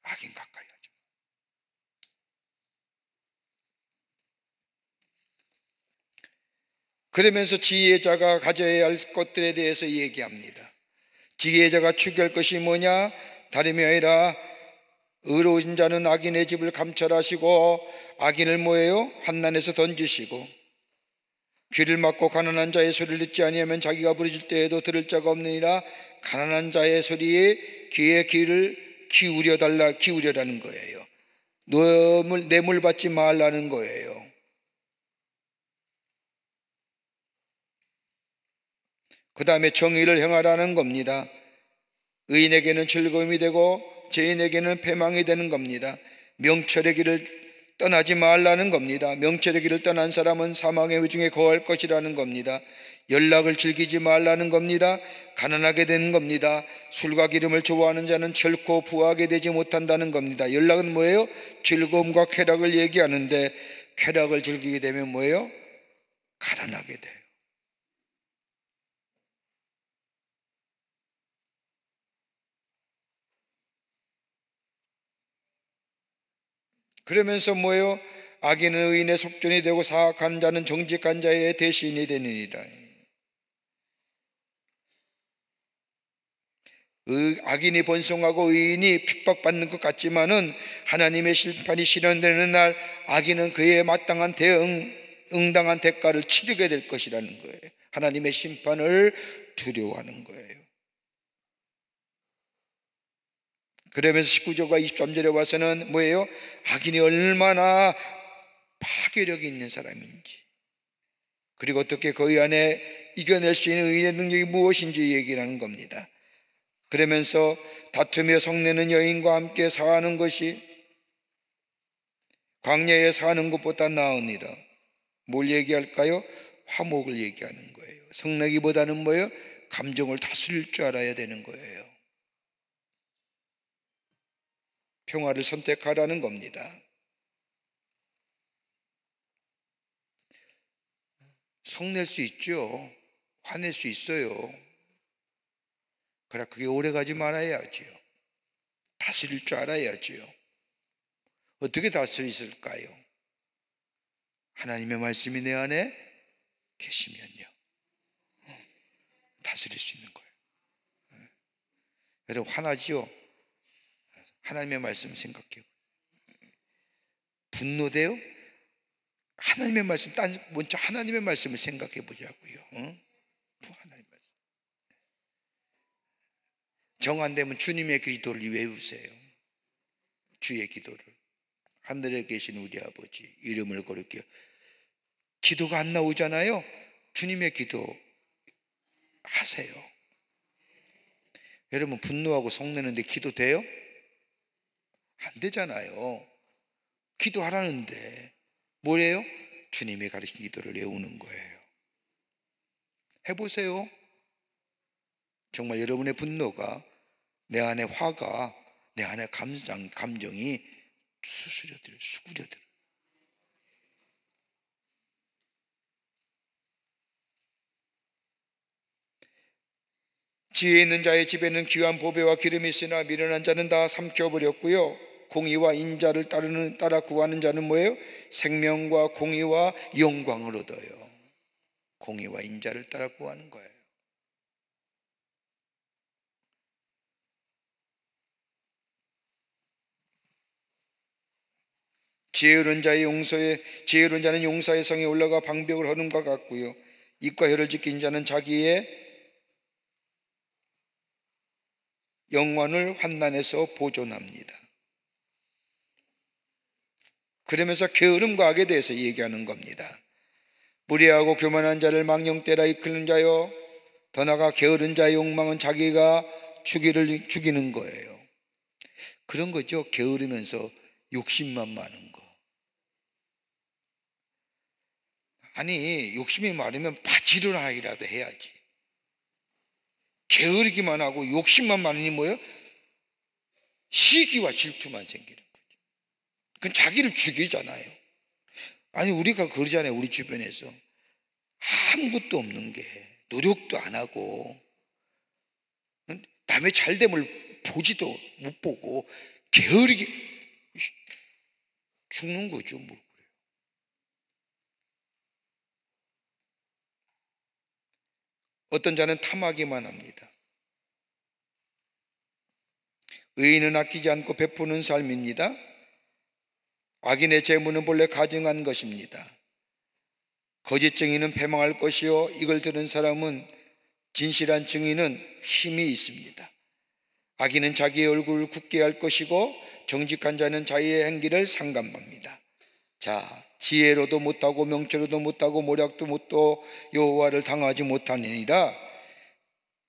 악인 가까이 하죠. 그러면서 지혜자가 가져야 할 것들에 대해서 얘기합니다. 지혜자가 추구할 것이 뭐냐? 다름이 아니라 의로운 자는 악인의 집을 감찰하시고 악인을 뭐예요? 한난에서 던지시고, 귀를 막고 가난한 자의 소리를 듣지 아니하면 자기가 부르짖을 때에도 들을 자가 없느니라. 가난한 자의 소리에 귀에 귀를 기울여라는 거예요. 뇌물 받지 말라는 거예요. 그 다음에 정의를 행하라는 겁니다. 의인에게는 즐거움이 되고 죄인에게는 패망이 되는 겁니다. 명철의 길을 떠나지 말라는 겁니다. 명철의 길을 떠난 사람은 사망의 위중에 거할 것이라는 겁니다. 연락을 즐기지 말라는 겁니다. 가난하게 되는 겁니다. 술과 기름을 좋아하는 자는 결코 부하게 되지 못한다는 겁니다. 연락은 뭐예요? 즐거움과 쾌락을 얘기하는데, 쾌락을 즐기게 되면 뭐예요? 가난하게 돼요. 그러면서 뭐예요? 악인은 의인의 속전이 되고 사악한 자는 정직한 자의 대신이 되느니라. 악인이 번성하고 의인이 핍박받는 것 같지만은 하나님의 심판이 실현되는 날 악인은 그에 마땅한 응당한 대가를 치르게 될 것이라는 거예요. 하나님의 심판을 두려워하는 거예요. 그러면서 19절과 23절에 와서는 뭐예요? 악인이 얼마나 파괴력이 있는 사람인지, 그리고 어떻게 그의 안에 이겨낼 수 있는 의인의 능력이 무엇인지 얘기를 하는 겁니다. 그러면서 다투며 성내는 여인과 함께 사는 것이 광야에 사는 것보다 나으니라. 뭘 얘기할까요? 화목을 얘기하는 거예요. 성내기보다는 뭐예요? 감정을 다스릴 줄 알아야 되는 거예요. 평화를 선택하라는 겁니다. 성낼 수 있죠. 화낼 수 있어요. 그러나 그게 오래가지 말아야지요. 다스릴 줄 알아야지요. 어떻게 다스릴까요? 하나님의 말씀이 내 안에 계시면요. 다스릴 수 있는 거예요. 여러분 화나지요? 하나님의 말씀 생각해요. 분노돼요? 하나님의 말씀, 먼저 하나님의 말씀을 생각해 보자고요. 하나님의 말씀. 정 안 되면 주님의 기도를 외우세요. 주의 기도를. 하늘에 계신 우리 아버지 이름을 거룩해요. 기도가 안 나오잖아요. 주님의 기도 하세요. 여러분 분노하고 속내는데 기도 돼요? 안 되잖아요. 기도하라는데 뭐래요? 주님이 가르친 기도를 외우는 거예요. 해보세요. 정말 여러분의 분노가, 내 안에 화가, 내 안에 감정이 수그려들어요. 지혜 있는 자의 집에는 귀한 보배와 기름이 있으나 미련한 자는 다 삼켜버렸고요. 공의와 인자를 따라 구하는 자는 뭐예요? 생명과 공의와 영광을 얻어요. 공의와 인자를 따라 구하는 거예요. 지혜로운 자는 용사의 성에 올라가 방벽을 허름과 같고요. 입과 혀를 지킨 자는 자기의 영혼을 환난에서 보존합니다. 그러면서 게으름과 악에 대해서 얘기하는 겁니다. 무례하고 교만한 자를 망령되라 이끄는 자요, 더 나아가 게으른 자의 욕망은 자기가 죽이는 거예요. 그런 거죠. 게으르면서 욕심만 많은 거. 아니 욕심이 많으면 바지를 하이라도 해야지. 게으르기만 하고 욕심만 많으니 뭐예요? 시기와 질투만 생기는 거죠. 그건 자기를 죽이잖아요. 아니 우리가 그러잖아요. 우리 주변에서 아무것도 없는 게, 노력도 안 하고 남의 잘됨을 보지도 못 보고 게으르게 죽는 거죠. 뭐 그래요. 어떤 자는 탐하기만 합니다. 의인은 아끼지 않고 베푸는 삶입니다. 악인의 재물은 본래 가증한 것입니다. 거짓 증인은 패망할 것이요, 이걸 들은 사람은, 진실한 증인은 힘이 있습니다. 악인은 자기의 얼굴을 굳게 할 것이고 정직한 자는 자기의 행기를 상감합니다. 자, 지혜로도 못하고 명철로도 못하고 모략도 못도 여호와를 당하지 못하느니라.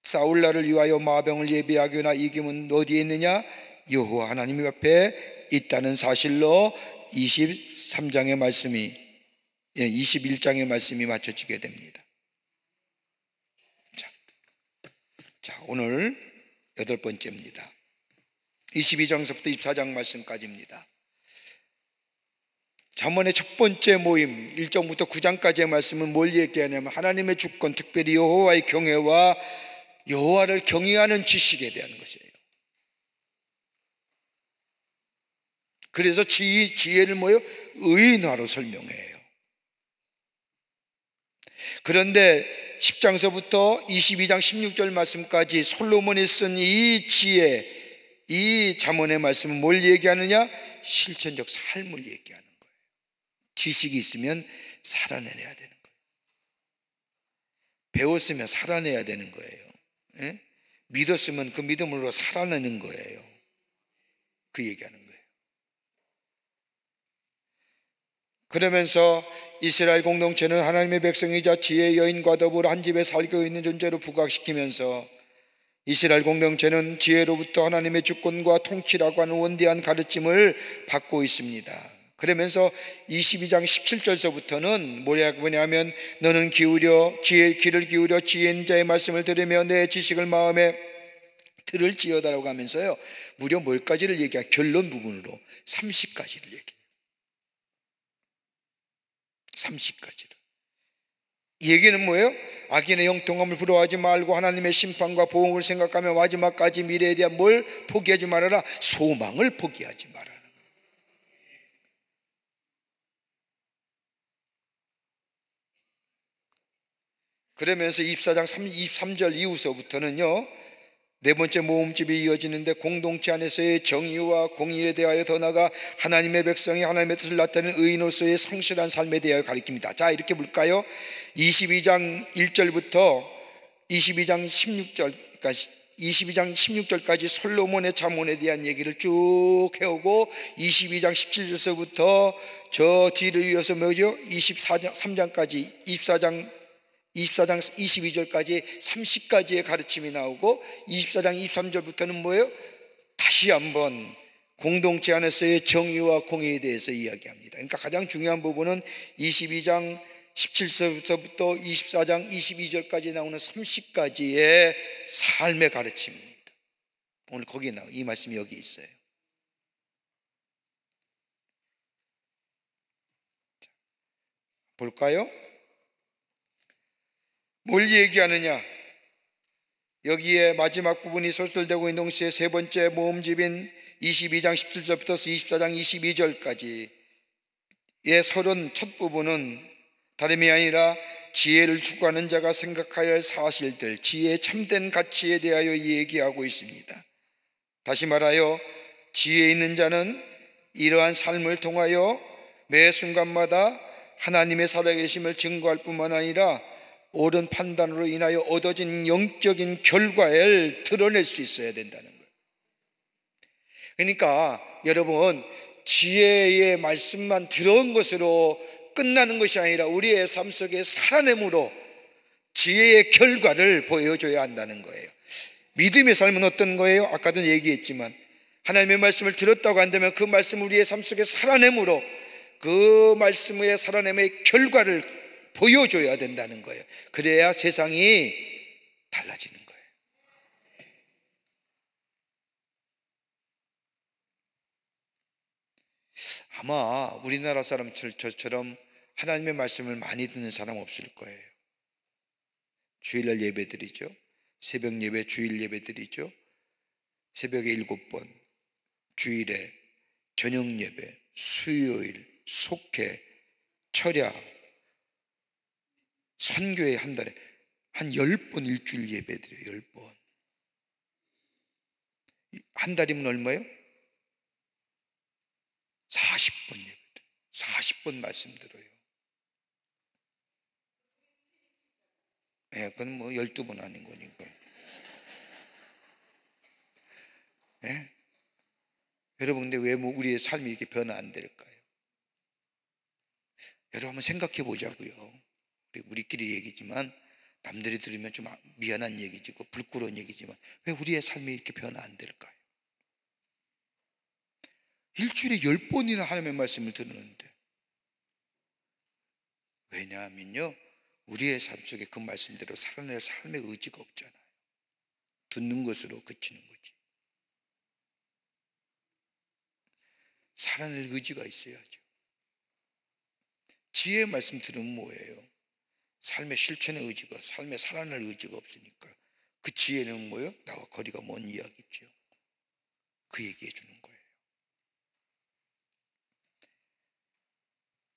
싸울 날을 위하여 마병을 예비하거나 이김은 어디에 있느냐? 여호와 하나님 옆에 있다는 사실로 23장의 말씀이 21장의 말씀이 맞춰지게 됩니다. 자, 오늘 8번째입니다. 22장서부터 24장 말씀까지입니다. 잠언의 첫 번째 모임 1장부터 9장까지의 말씀은 뭘 얘기하냐면 하나님의 주권, 특별히 여호와의 경외와 여호와를 경외하는 지식에 대한 것이에요. 그래서 지혜를 뭐예요? 의인화로 설명해요. 그런데 10장서부터 22장 16절 말씀까지 솔로몬이 쓴 이 지혜, 이 잠언의 말씀은 뭘 얘기하느냐? 실천적 삶을 얘기하는 거예요. 지식이 있으면 살아내야 되는 거예요. 배웠으면 살아내야 되는 거예요. 예? 믿었으면 그 믿음으로 살아내는 거예요. 그 얘기하는 거예요. 그러면서 이스라엘 공동체는 하나님의 백성이자 지혜의 여인과 더불어 한 집에 살고 있는 존재로 부각시키면서 이스라엘 공동체는 지혜로부터 하나님의 주권과 통치라고 하는 원대한 가르침을 받고 있습니다. 그러면서 22장 17절서부터는 뭐냐면 너는 귀를 기울여 지혜 있는 자의 말씀을 들으며 내 지식을 마음에 들을지어다라고 하면서요, 무려 뭘까지를 얘기해요? 결론 부분으로 30가지를 얘기해요. 30가지를. 이 얘기는 뭐예요? 악인의 형통함을 부러워하지 말고 하나님의 심판과 보응을 생각하며 마지막까지 미래에 대한 뭘 포기하지 말아라? 소망을 포기하지 말아라. 그러면서 24장 23절 이후서부터는요, 네 번째 모음집이 이어지는데 공동체 안에서의 정의와 공의에 대하여 더 나아가 하나님의 백성이 하나님의 뜻을 나타내는 의인으로서의 성실한 삶에 대하여 가르칩니다. 자, 이렇게 볼까요? 22장 1절부터 22장 16절까지 솔로몬의 잠언에 대한 얘기를 쭉 해오고 22장 17절서부터 저 뒤를 이어서 뭐죠? 23장까지 24장 22절까지 30가지의 가르침이 나오고 24장 23절부터는 뭐예요? 다시 한번 공동체 안에서의 정의와 공의에 대해서 이야기합니다. 그러니까 가장 중요한 부분은 22장 17절부터 24장 22절까지 나오는 30가지의 삶의 가르침입니다. 오늘 거기에 이 말씀이 여기 있어요. 볼까요? 뭘 얘기하느냐? 여기에 마지막 부분이 소설되고 있는 동시에 세 번째 모음집인 22장 17절부터 24장 22절까지의 서론 첫 부분은 다름이 아니라 지혜를 추구하는 자가 생각해야 할 사실들, 지혜의 참된 가치에 대하여 얘기하고 있습니다. 다시 말하여 지혜 있는 자는 이러한 삶을 통하여 매 순간마다 하나님의 살아계심을 증거할 뿐만 아니라 옳은 판단으로 인하여 얻어진 영적인 결과를 드러낼 수 있어야 된다는 거예요. 그러니까 여러분, 지혜의 말씀만 들어온 것으로 끝나는 것이 아니라 우리의 삶 속에 살아냄으로 지혜의 결과를 보여줘야 한다는 거예요. 믿음의 삶은 어떤 거예요? 아까도 얘기했지만 하나님의 말씀을 들었다고 한다면 그 말씀을 우리의 삶 속에 살아냄으로 그 말씀의 살아냄의 결과를 보여줘야 된다는 거예요. 그래야 세상이 달라지는 거예요. 아마 우리나라 사람처럼 하나님의 말씀을 많이 듣는 사람 없을 거예요. 주일날 예배 드리죠. 새벽 예배, 주일 예배 드리죠. 새벽에 7번, 주일에 저녁 예배, 수요일, 속회, 철야, 선교회 한 달에 한 10번 일주일 예배 드려요. 10번. 한 달이면 얼마예요? 40번 예배 드려요. 40번 말씀 들어요. 예, 그건 뭐 12번 아닌 거니까. 예? 여러분, 근데 왜 우리의 삶이 이렇게 변화 안 될까요? 여러분 한번 생각해 보자고요. 우리끼리 얘기지만 남들이 들으면 좀 미안한 얘기지고 부끄러운 얘기지만 왜 우리의 삶이 이렇게 변화 안 될까요? 일주일에 10번이나 하나님의 말씀을 듣는데, 왜냐하면요, 우리의 삶 속에 그 말씀대로 살아낼 삶의 의지가 없잖아요. 듣는 것으로 그치는 거지. 살아낼 의지가 있어야죠. 지혜의 말씀 들으면 뭐예요? 삶의 실천의 의지가, 삶의 살아낼 의지가 없으니까 그 지혜는 뭐예요? 나와 거리가 먼 이야기죠. 그 얘기해 주는 거예요.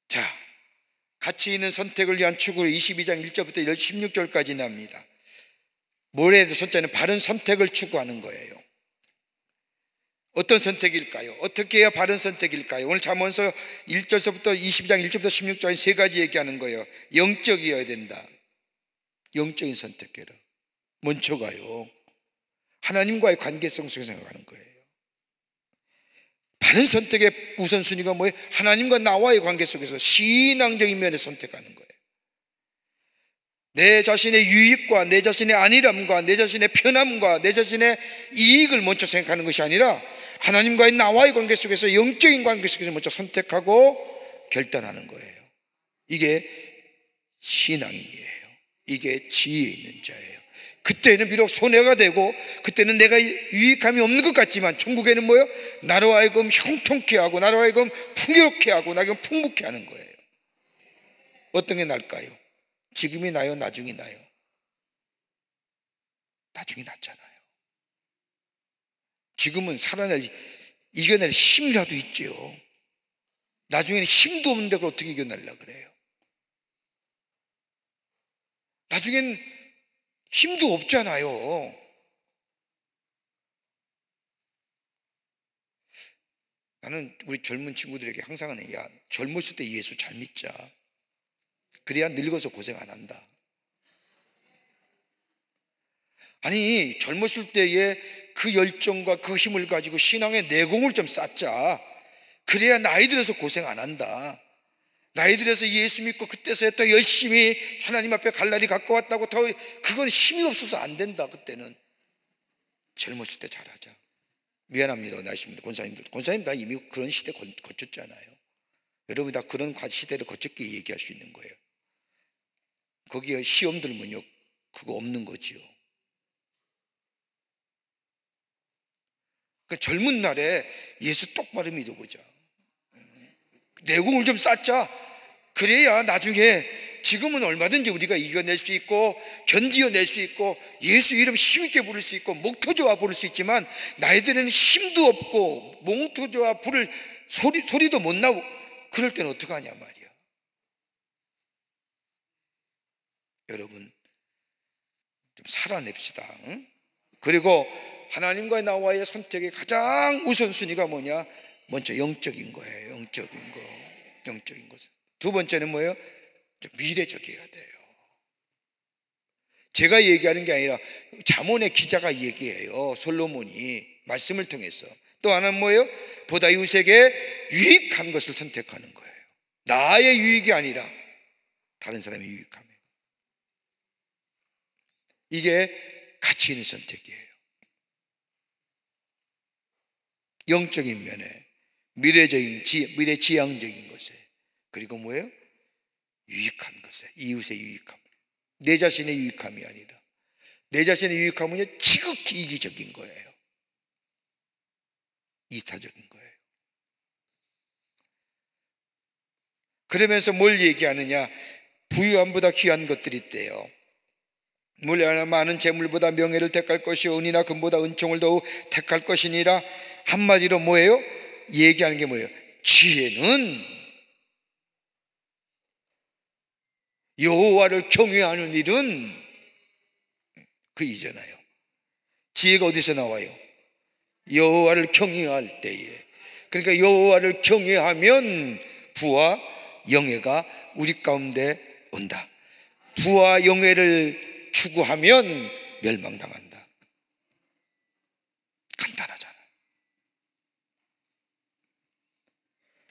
자, 가치 있는 선택을 위한 추구로 22장 1절부터 16절까지 납니다. 모래의 손자는 바른 선택을 추구하는 거예요. 어떤 선택일까요? 어떻게 해야 바른 선택일까요? 오늘 잠언서 1절서부터 22장 1절부터 16절까지 세 가지 얘기하는 거예요. 영적이어야 된다. 영적인 선택해라. 먼저가요, 하나님과의 관계성 속에서 생각하는 거예요. 바른 선택의 우선순위가 뭐예요? 하나님과 나와의 관계 속에서 신앙적인 면에서 선택하는 거예요. 내 자신의 유익과 내 자신의 안일함과 내 자신의 편함과 내 자신의 이익을 먼저 생각하는 것이 아니라 하나님과의 나와의 관계 속에서 영적인 관계 속에서 먼저 선택하고 결단하는 거예요. 이게 신앙인이에요. 이게 지혜 있는 자예요. 그때는 비록 손해가 되고 그때는 내가 유익함이 없는 것 같지만 천국에는 뭐예요? 나로 하여금 형통케 하고 나로 하여금 풍요롭게 하고 나로 하여금 풍부케 하는 거예요. 어떤 게 나을까요? 지금이 나요? 나중이 나요? 나중이 낫잖아요. 지금은 이겨낼 힘이라도 있죠. 나중에는 힘도 없는데 그걸 어떻게 이겨내려고 그래요? 나중엔 힘도 없잖아요. 나는 우리 젊은 친구들에게 항상 하는, 야, 젊었을 때 예수 잘 믿자. 그래야 늙어서 고생 안 한다. 아니, 젊었을 때에 그 열정과 그 힘을 가지고 신앙의 내공을 좀 쌓자. 그래야 나이 들어서 고생 안 한다. 나이 들어서 예수 믿고 그때서야 또 열심히 하나님 앞에 갈 날이 가까웠다고 더, 그건 힘이 없어서 안 된다. 그때는 젊었을 때 잘하자. 미안합니다, 나이십니다. 권사님 다 이미 그런 시대 거쳤잖아요. 여러분이 다 그런 시대를 거쳤기에 얘기할 수 있는 거예요. 거기에 시험 들면요, 그거 없는 거지요. 그러니까 젊은 날에 예수 똑바로 믿어보자. 내공을 좀 쌓자. 그래야 나중에, 지금은 얼마든지 우리가 이겨낼 수 있고 견디어낼 수 있고 예수 이름 힘있게 부를 수 있고 목토저와 부를 수 있지만, 나이 들에는 힘도 없고 목토저와 부를 소리도 못 나고 그럴 때는 어떡하냐 말이야. 여러분 좀 살아냅시다. 응? 그리고 하나님과 나와의 선택의 가장 우선순위가 뭐냐? 먼저 영적인 거예요. 영적인 것. 두 번째는 뭐예요? 좀 미래적이어야 돼요. 제가 얘기하는 게 아니라 잠언의 기자가 얘기해요. 솔로몬이 말씀을 통해서. 또 하나는 뭐예요? 보다 이웃에게 유익한 것을 선택하는 거예요. 나의 유익이 아니라 다른 사람의 유익함이에요. 이게 가치 있는 선택이에요. 영적인 면에, 미래지향적인 것에, 그리고 뭐예요? 유익한 것에, 이웃의 유익함. 내 자신의 유익함이 아니라, 내 자신의 유익함은요 지극히 이기적인 거예요. 이타적인 거예요. 그러면서 뭘 얘기하느냐? 부유함보다 귀한 것들이 있대요. 물려나 많은 재물보다 명예를 택할 것이요 은이나 금보다 은총을 더욱 택할 것이니라. 한마디로 뭐예요? 얘기하는 게 뭐예요? 지혜는 여호와를 경외하는 일은 그이잖아요. 지혜가 어디서 나와요? 여호와를 경외할 때에. 그러니까 여호와를 경외하면 부와 영예가 우리 가운데 온다. 부와 영예를 추구하면 멸망당한다. 간단하잖아요.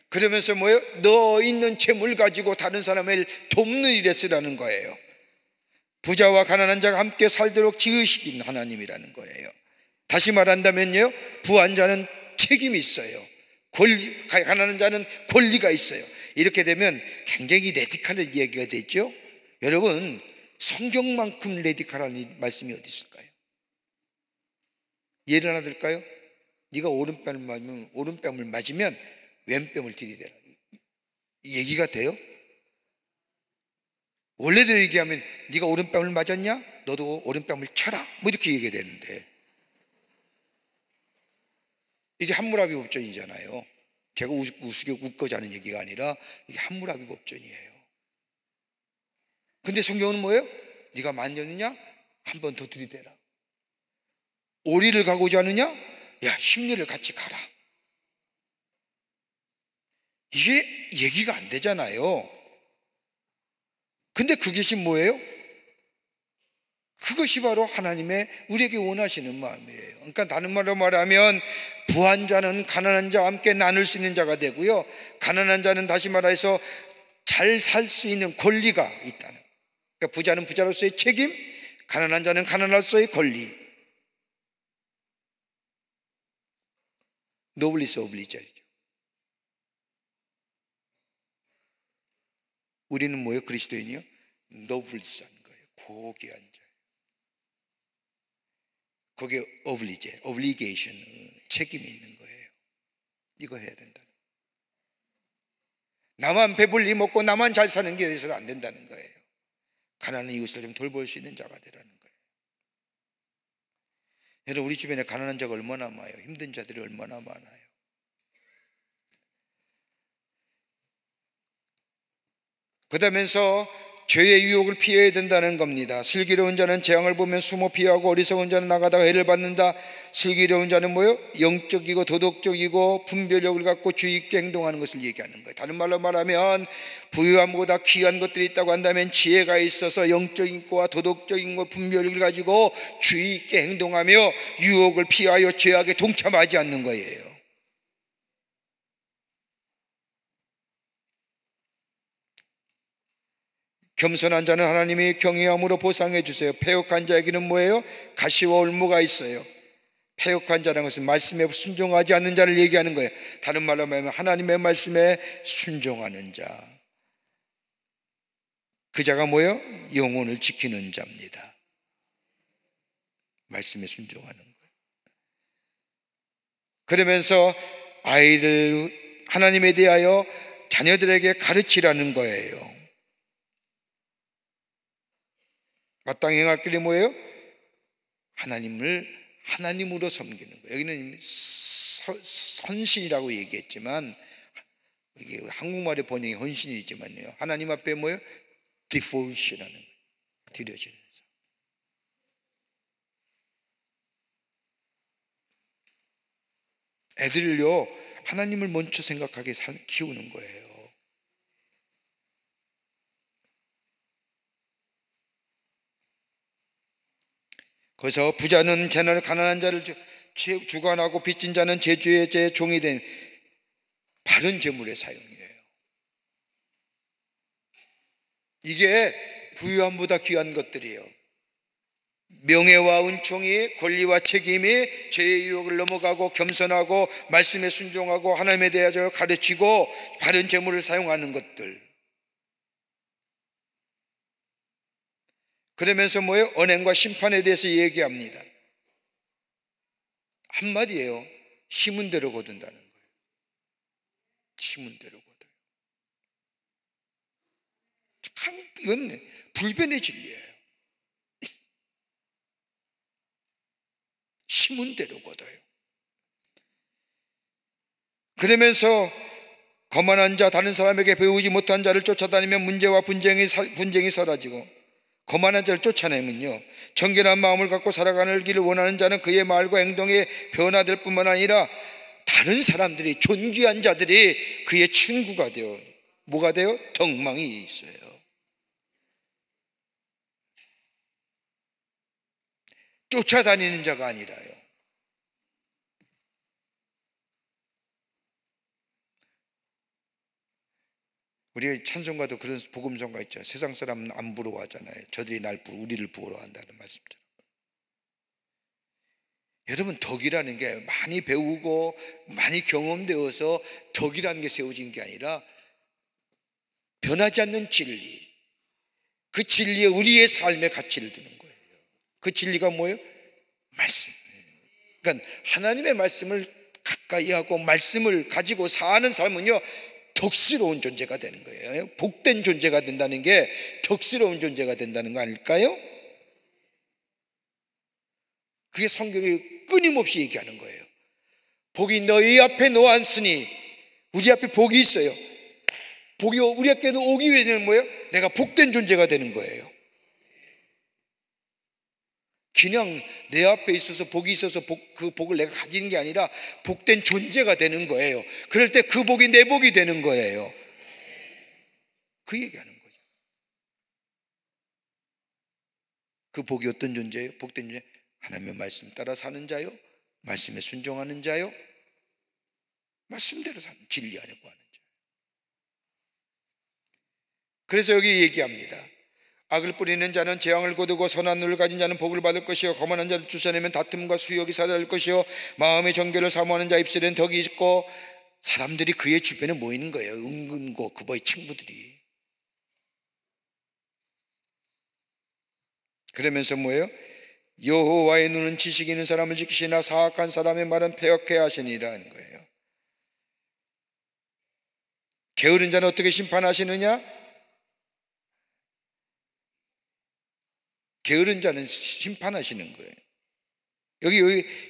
그러면서 뭐예요? 너 있는 재물 가지고 다른 사람을 돕는 일에 쓰라는 거예요. 부자와 가난한 자가 함께 살도록 지으신 하나님이라는 거예요. 다시 말한다면요, 부한 자는 책임이 있어요. 가난한 자는 권리가 있어요. 이렇게 되면 굉장히 레디컬한 얘기가 되죠. 여러분, 성경만큼 레디컬한 말씀이 어디 있을까요? 예를 하나 들까요? 네가 오른뺨을 맞으면 왼뺨을 들이대라. 얘기가 돼요? 원래대로 얘기하면 네가 오른뺨을 맞았냐? 너도 오른뺨을 쳐라. 뭐 이렇게 얘기가 되는데, 이게 함무라비 법전이잖아요. 제가 우습게 웃고자 하는 얘기가 아니라 이게 함무라비 법전이에요. 근데 성경은 뭐예요? 네가 만졌느냐? 한 번 더 들이대라. 오리를 가고자 하느냐? 야, 10리를 같이 가라. 이게 얘기가 안 되잖아요. 근데 그것이 뭐예요? 그것이 바로 하나님의 우리에게 원하시는 마음이에요. 그러니까 다른 말로 말하면 부한 자는 가난한 자와 함께 나눌 수 있는 자가 되고요, 가난한 자는 다시 말해서 잘 살 수 있는 권리가 있다는. 그러니까 부자는 부자로서의 책임, 가난한 자는 가난로서의 권리. 노블리스 오블리자리죠. 우리는 뭐예요? 그리스도인이요? 노블리스한 거예요. 고귀한 자. 거기에 오블리게이션, 책임이 있는 거예요. 이거 해야 된다. 나만 배불리 먹고 나만 잘 사는 게 돼서는 안 된다는 거예요. 가난한 이웃을 좀 돌볼 수 있는 자가 되라는 거예요. 여러분, 우리 주변에 가난한 자가 얼마나 많아요. 힘든 자들이 얼마나 많아요. 그러면서 죄의 유혹을 피해야 된다는 겁니다. 슬기로운 자는 재앙을 보면 숨어 피하고 어리석은 자는 나가다가 해를 받는다. 슬기로운 자는 뭐요? 영적이고 도덕적이고 분별력을 갖고 주의 있게 행동하는 것을 얘기하는 거예요. 다른 말로 말하면 부유함보다 귀한 것들이 있다고 한다면 지혜가 있어서 영적인 것과 도덕적인 것, 분별력을 가지고 주의 있게 행동하며 유혹을 피하여 죄악에 동참하지 않는 거예요. 겸손한 자는 하나님이 경외함으로 보상해 주세요. 패역한 자에게는 뭐예요? 가시와 올무가 있어요. 패역한 자라는 것은 말씀에 순종하지 않는 자를 얘기하는 거예요. 다른 말로 말하면 하나님의 말씀에 순종하는 자, 그 자가 뭐예요? 영혼을 지키는 자입니다. 말씀에 순종하는 거예요. 그러면서 아이를 하나님에 대하여 자녀들에게 가르치라는 거예요. 마땅히 행할 길이 뭐예요? 하나님을 하나님으로 섬기는 거예요. 여기는 헌신이라고 얘기했지만 이게 한국말의 번역이 헌신이지만요, 하나님 앞에 뭐예요? devotion하는 거예요. 드려지는 거죠. 애들을요 하나님을 먼저 생각하게 키우는 거예요. 그래서 부자는 재난을 가난한 자를 주관하고 빚진 자는 제주의 제 종이 된 바른 재물의 사용이에요. 이게 부유함보다 귀한 것들이에요. 명예와 은총이, 권리와 책임이 죄의 유혹을 넘어가고 겸손하고 말씀에 순종하고 하나님에 대하여 가르치고 바른 재물을 사용하는 것들. 그러면서 뭐예요? 언행과 심판에 대해서 얘기합니다. 한마디예요. 심은 대로 거둔다는 거예요. 심은 대로 거둬요. 참 이건 불변의 진리예요. 심은 대로 거둬요. 그러면서 거만한 자, 다른 사람에게 배우지 못한 자를 쫓아다니면 문제와 분쟁이 사라지고, 거만한 자를 쫓아내면요, 정결한 마음을 갖고 살아가는 길을 원하는 자는 그의 말과 행동에 변화될 뿐만 아니라 다른 사람들이, 존귀한 자들이 그의 친구가 되어 뭐가 돼요? 덕망이 있어요. 쫓아다니는 자가 아니라요. 우리 찬송가도 그런 복음성가 있죠. 세상 사람은 안 부러워하잖아요. 저들이 우리를 부러워한다는 말씀처럼. 여러분, 덕이라는 게 많이 배우고 많이 경험되어서 덕이라는 게 세워진 게 아니라 변하지 않는 진리, 그 진리에 우리의 삶의 가치를 두는 거예요. 그 진리가 뭐예요? 말씀. 그러니까 하나님의 말씀을 가까이 하고 말씀을 가지고 사는 삶은요, 덕스러운 존재가 되는 거예요. 복된 존재가 된다는 게 덕스러운 존재가 된다는 거 아닐까요? 그게 성경이 끊임없이 얘기하는 거예요. 복이 너희 앞에 놓았으니, 우리 앞에 복이 있어요. 복이 우리 앞에 오기 위해서는 뭐예요? 내가 복된 존재가 되는 거예요. 그냥 내 앞에 있어서 복이 있어서 그 복을 내가 가지는 게 아니라 복된 존재가 되는 거예요. 그럴 때 그 복이 내 복이 되는 거예요. 그 얘기하는 거죠. 그 복이 어떤 존재예요? 복된 존재, 하나님의 말씀 따라 사는 자요, 말씀에 순종하는 자요, 말씀대로 사는, 진리 안에 구하는 자. 그래서 여기 얘기합니다. 악을 뿌리는 자는 재앙을 거두고 선한 눈을 가진 자는 복을 받을 것이요, 거만한 자를 쫓아내면 다툼과 수욕이 사라질 것이요, 마음의 정결을 사모하는 자 입술에는 덕이 있고, 사람들이 그의 주변에 모이는 거예요. 은근고 그의 친구들이. 그러면서 뭐예요? 여호와의 눈은 지식 있는 사람을 지키시나 사악한 사람의 말은 패역해 하시니라 하는 거예요. 게으른 자는 어떻게 심판하시느냐? 게으른 자는 심판하시는 거예요.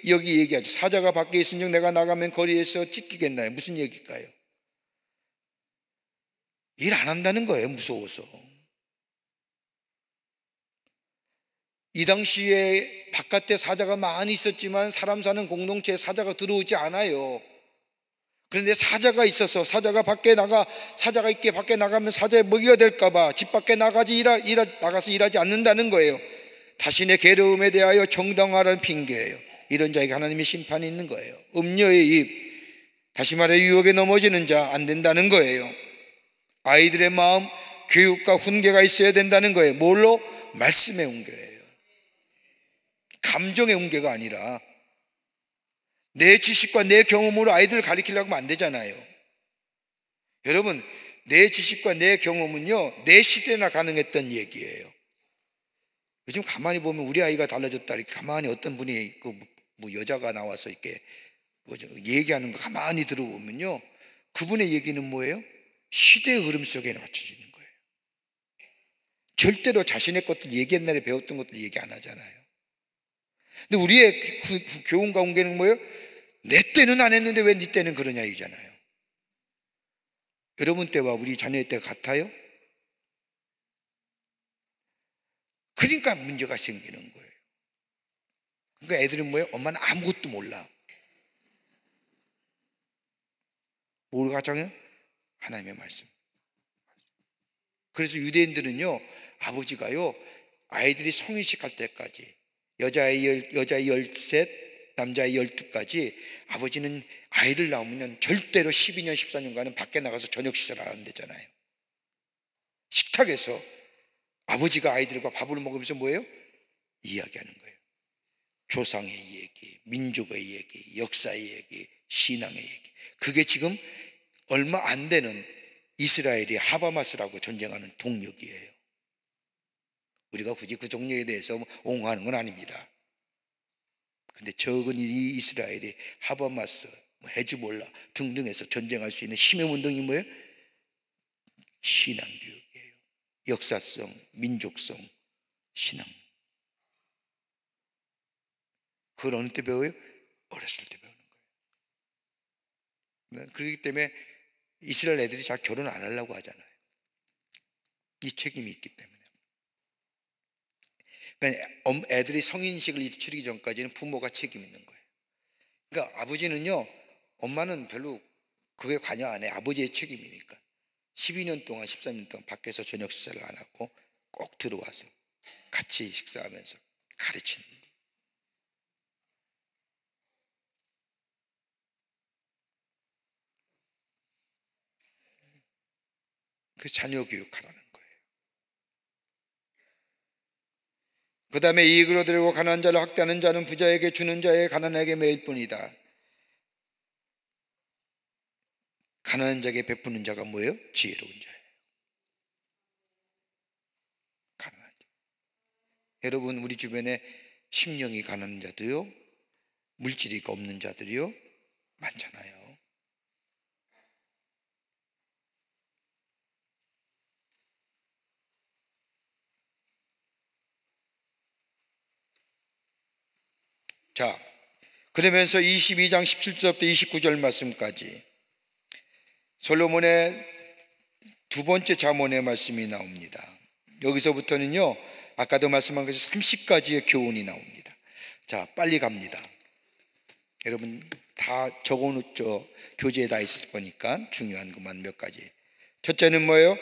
여기 얘기하죠. 사자가 밖에 있은즉 내가 나가면 거리에서 찢기겠나요? 무슨 얘기일까요? 일 안 한다는 거예요. 무서워서. 이 당시에 바깥에 사자가 많이 있었지만 사람 사는 공동체에 사자가 들어오지 않아요. 그런데 사자가 있어서 사자가 있게 밖에 나가면 사자의 먹이가 될까봐 집 밖에 나가서 일하지 않는다는 거예요. 자신의 괴로움에 대하여 정당화라는 핑계예요. 이런 자에게 하나님의 심판이 있는 거예요. 음녀의 입, 다시 말해 유혹에 넘어지는 자 안 된다는 거예요. 아이들의 마음, 교육과 훈계가 있어야 된다는 거예요. 뭘로? 말씀의 훈계예요. 감정의 훈계가 아니라 내 지식과 내 경험으로 아이들을 가르치려고 하면 안 되잖아요. 여러분, 내 지식과 내 경험은요, 내 시대나 가능했던 얘기예요. 요즘 가만히 보면 우리 아이가 달라졌다 이렇게 가만히 어떤 분이 뭐 여자가 나와서 이렇게 얘기하는 거 가만히 들어보면요, 그분의 얘기는 뭐예요? 시대의 흐름 속에 맞춰지는 거예요. 절대로 자신의 것들 옛날에 배웠던 것들 얘기 안 하잖아요. 근데 우리의 교훈과 훈계는 뭐예요? 내 때는 안 했는데 왜 네 때는 그러냐 이잖아요. 여러분 때와 우리 자녀의 때가 같아요? 그러니까 문제가 생기는 거예요. 그러니까 애들은 뭐예요? 엄마는 아무것도 몰라. 뭘 가장해요? 하나님의 말씀. 그래서 유대인들은요, 아버지가요, 아이들이 성인식 할 때까지 여자아이 13, 남자아이 12까지 아버지는 아이를 낳으면 절대로 12년, 14년간은 밖에 나가서 저녁 식사를 안 한대잖아요. 식탁에서 아버지가 아이들과 밥을 먹으면서 뭐예요? 이야기하는 거예요. 조상의 얘기, 민족의 얘기, 역사의 얘기, 신앙의 얘기. 그게 지금 얼마 안 되는 이스라엘이 하바마스라고 전쟁하는 동력이에요. 우리가 굳이 그 종력에 대해서 옹호하는 건 아닙니다. 근데 적은 이 이스라엘이 하바마스, 헤즈볼라 등등에서 전쟁할 수 있는 힘의 운동이 뭐예요? 신앙교육이에요. 역사성, 민족성, 신앙. 그걸 어느 때 배워요? 어렸을 때 배우는 거예요. 그렇기 때문에 이스라엘 애들이 잘 결혼 안 하려고 하잖아요. 이 책임이 있기 때문에. 그러니까 애들이 성인식을 치르기 전까지는 부모가 책임 있는 거예요. 그러니까 아버지는요, 엄마는 별로 그게 관여 안 해. 아버지의 책임이니까. 12년 동안 13년 동안 밖에서 저녁 식사를 안 하고 꼭 들어와서 같이 식사하면서 가르치는 거예요. 그 자녀 교육하라는 거예요. 그 다음에 이익을 얻으려고 가난한 자를 학대하는 자는 부자에게 주는 자의 가난하게 매일 뿐이다. 가난한 자에게 베푸는 자가 뭐예요? 지혜로운 자예요. 가난한 자. 여러분, 우리 주변에 심령이 가난한 자도요, 물질이 없는 자들이요 많잖아요. 자, 그러면서 22장 17절부터 29절 말씀까지 솔로몬의 두 번째 잠언의 말씀이 나옵니다. 여기서부터는요, 아까도 말씀한 것이 30가지의 교훈이 나옵니다. 자, 빨리 갑니다. 여러분 다 적어놓죠. 교재에 다 있을 거니까 중요한 것만 몇 가지. 첫째는 뭐예요?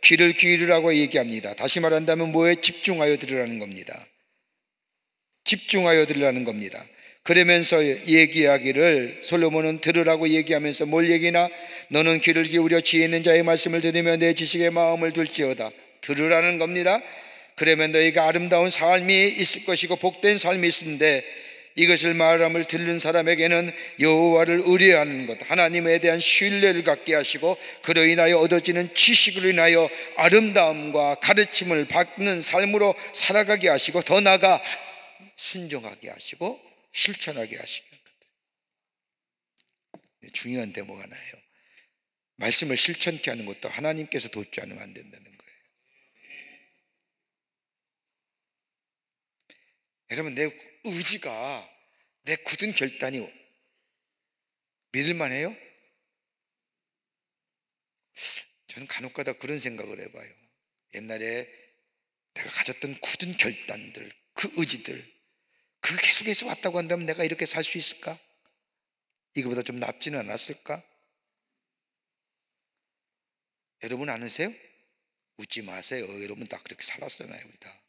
귀를 기울이라고 얘기합니다. 다시 말한다면 뭐에 집중하여 들으라는 겁니다. 집중하여 들으라는 겁니다. 그러면서 얘기하기를, 솔로몬은 들으라고 얘기하면서 뭘 얘기나? 너는 귀를 기울여 지혜 있는 자의 말씀을 들으며 내 지식의 마음을 둘지어다. 들으라는 겁니다. 그러면 너희가 아름다운 삶이 있을 것이고 복된 삶이 있는데, 이것을 말함을 듣는 사람에게는 여호와를 의뢰하는 것, 하나님에 대한 신뢰를 갖게 하시고 그로 인하여 얻어지는 지식으로 인하여 아름다움과 가르침을 받는 삶으로 살아가게 하시고, 더 나아가 순종하게 하시고 실천하게 하시는 것. 중요한 대목 하나예요. 말씀을 실천케 하는 것도 하나님께서 돕지 않으면 안 된다는 거예요. 여러분, 내 의지가, 내 굳은 결단이 믿을만해요? 저는 간혹가다 그런 생각을 해봐요. 옛날에 내가 가졌던 굳은 결단들, 그 의지들, 그 계속해서 왔다고 한다면 내가 이렇게 살 수 있을까? 이거보다 좀 낫지는 않았을까? 여러분 아세요? 웃지 마세요. 여러분 다 그렇게 살았잖아요. 우리 다.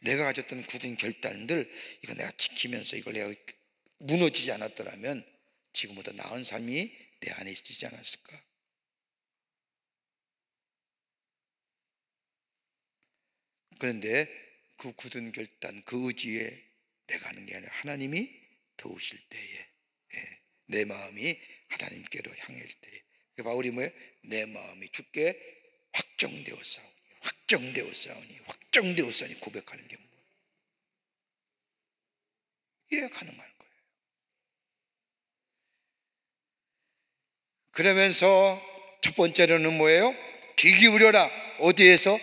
내가 가졌던 굳은 결단들, 이거 내가 지키면서 이걸 내가 무너지지 않았더라면 지금보다 나은 삶이 내 안에 있지 않았을까? 그런데 그 굳은 결단, 그 의지에 내가 하는 게 아니라 하나님이 도우실 때에, 내 마음이 하나님께로 향할 때에, 바울이 뭐예요? 내 마음이 주께 확정되었사오니 고백하는 게 뭐예요? 이래야 가능한 거예요. 그러면서 첫 번째로는 뭐예요? 귀 기울여라. 어디에서?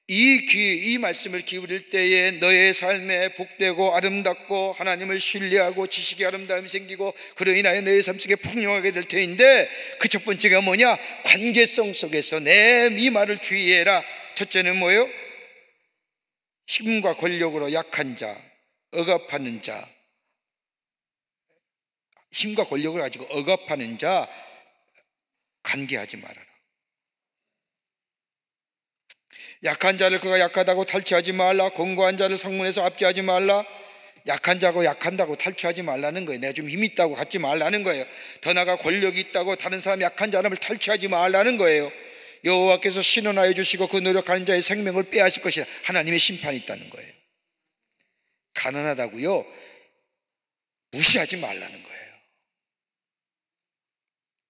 이 말씀을 기울일 때에 너의 삶에 복되고 아름답고 하나님을 신뢰하고 지식이 아름다움이 생기고 그로 인하여 너의 삶 속에 풍요하게 될 터인데, 그 첫 번째가 뭐냐? 관계성 속에서 내 이 말을 주의해라. 첫째는 뭐예요? 힘과 권력으로 약한 자, 억압하는 자, 힘과 권력을 가지고 억압하는 자 관계하지 말아라. 약한 자를 그가 약하다고 탈취하지 말라. 권고한 자를 상문에서 압제하지 말라. 약한 자고 약한다고 탈취하지 말라는 거예요. 내가 좀 힘이 있다고 갖지 말라는 거예요. 더 나아가 권력이 있다고 다른 사람이 약한 사람을 탈취하지 말라는 거예요. 여호와께서 신원하여 주시고 그 노력하는 자의 생명을 빼앗을 것이라. 하나님의 심판이 있다는 거예요. 가난하다고요? 무시하지 말라는 거예요.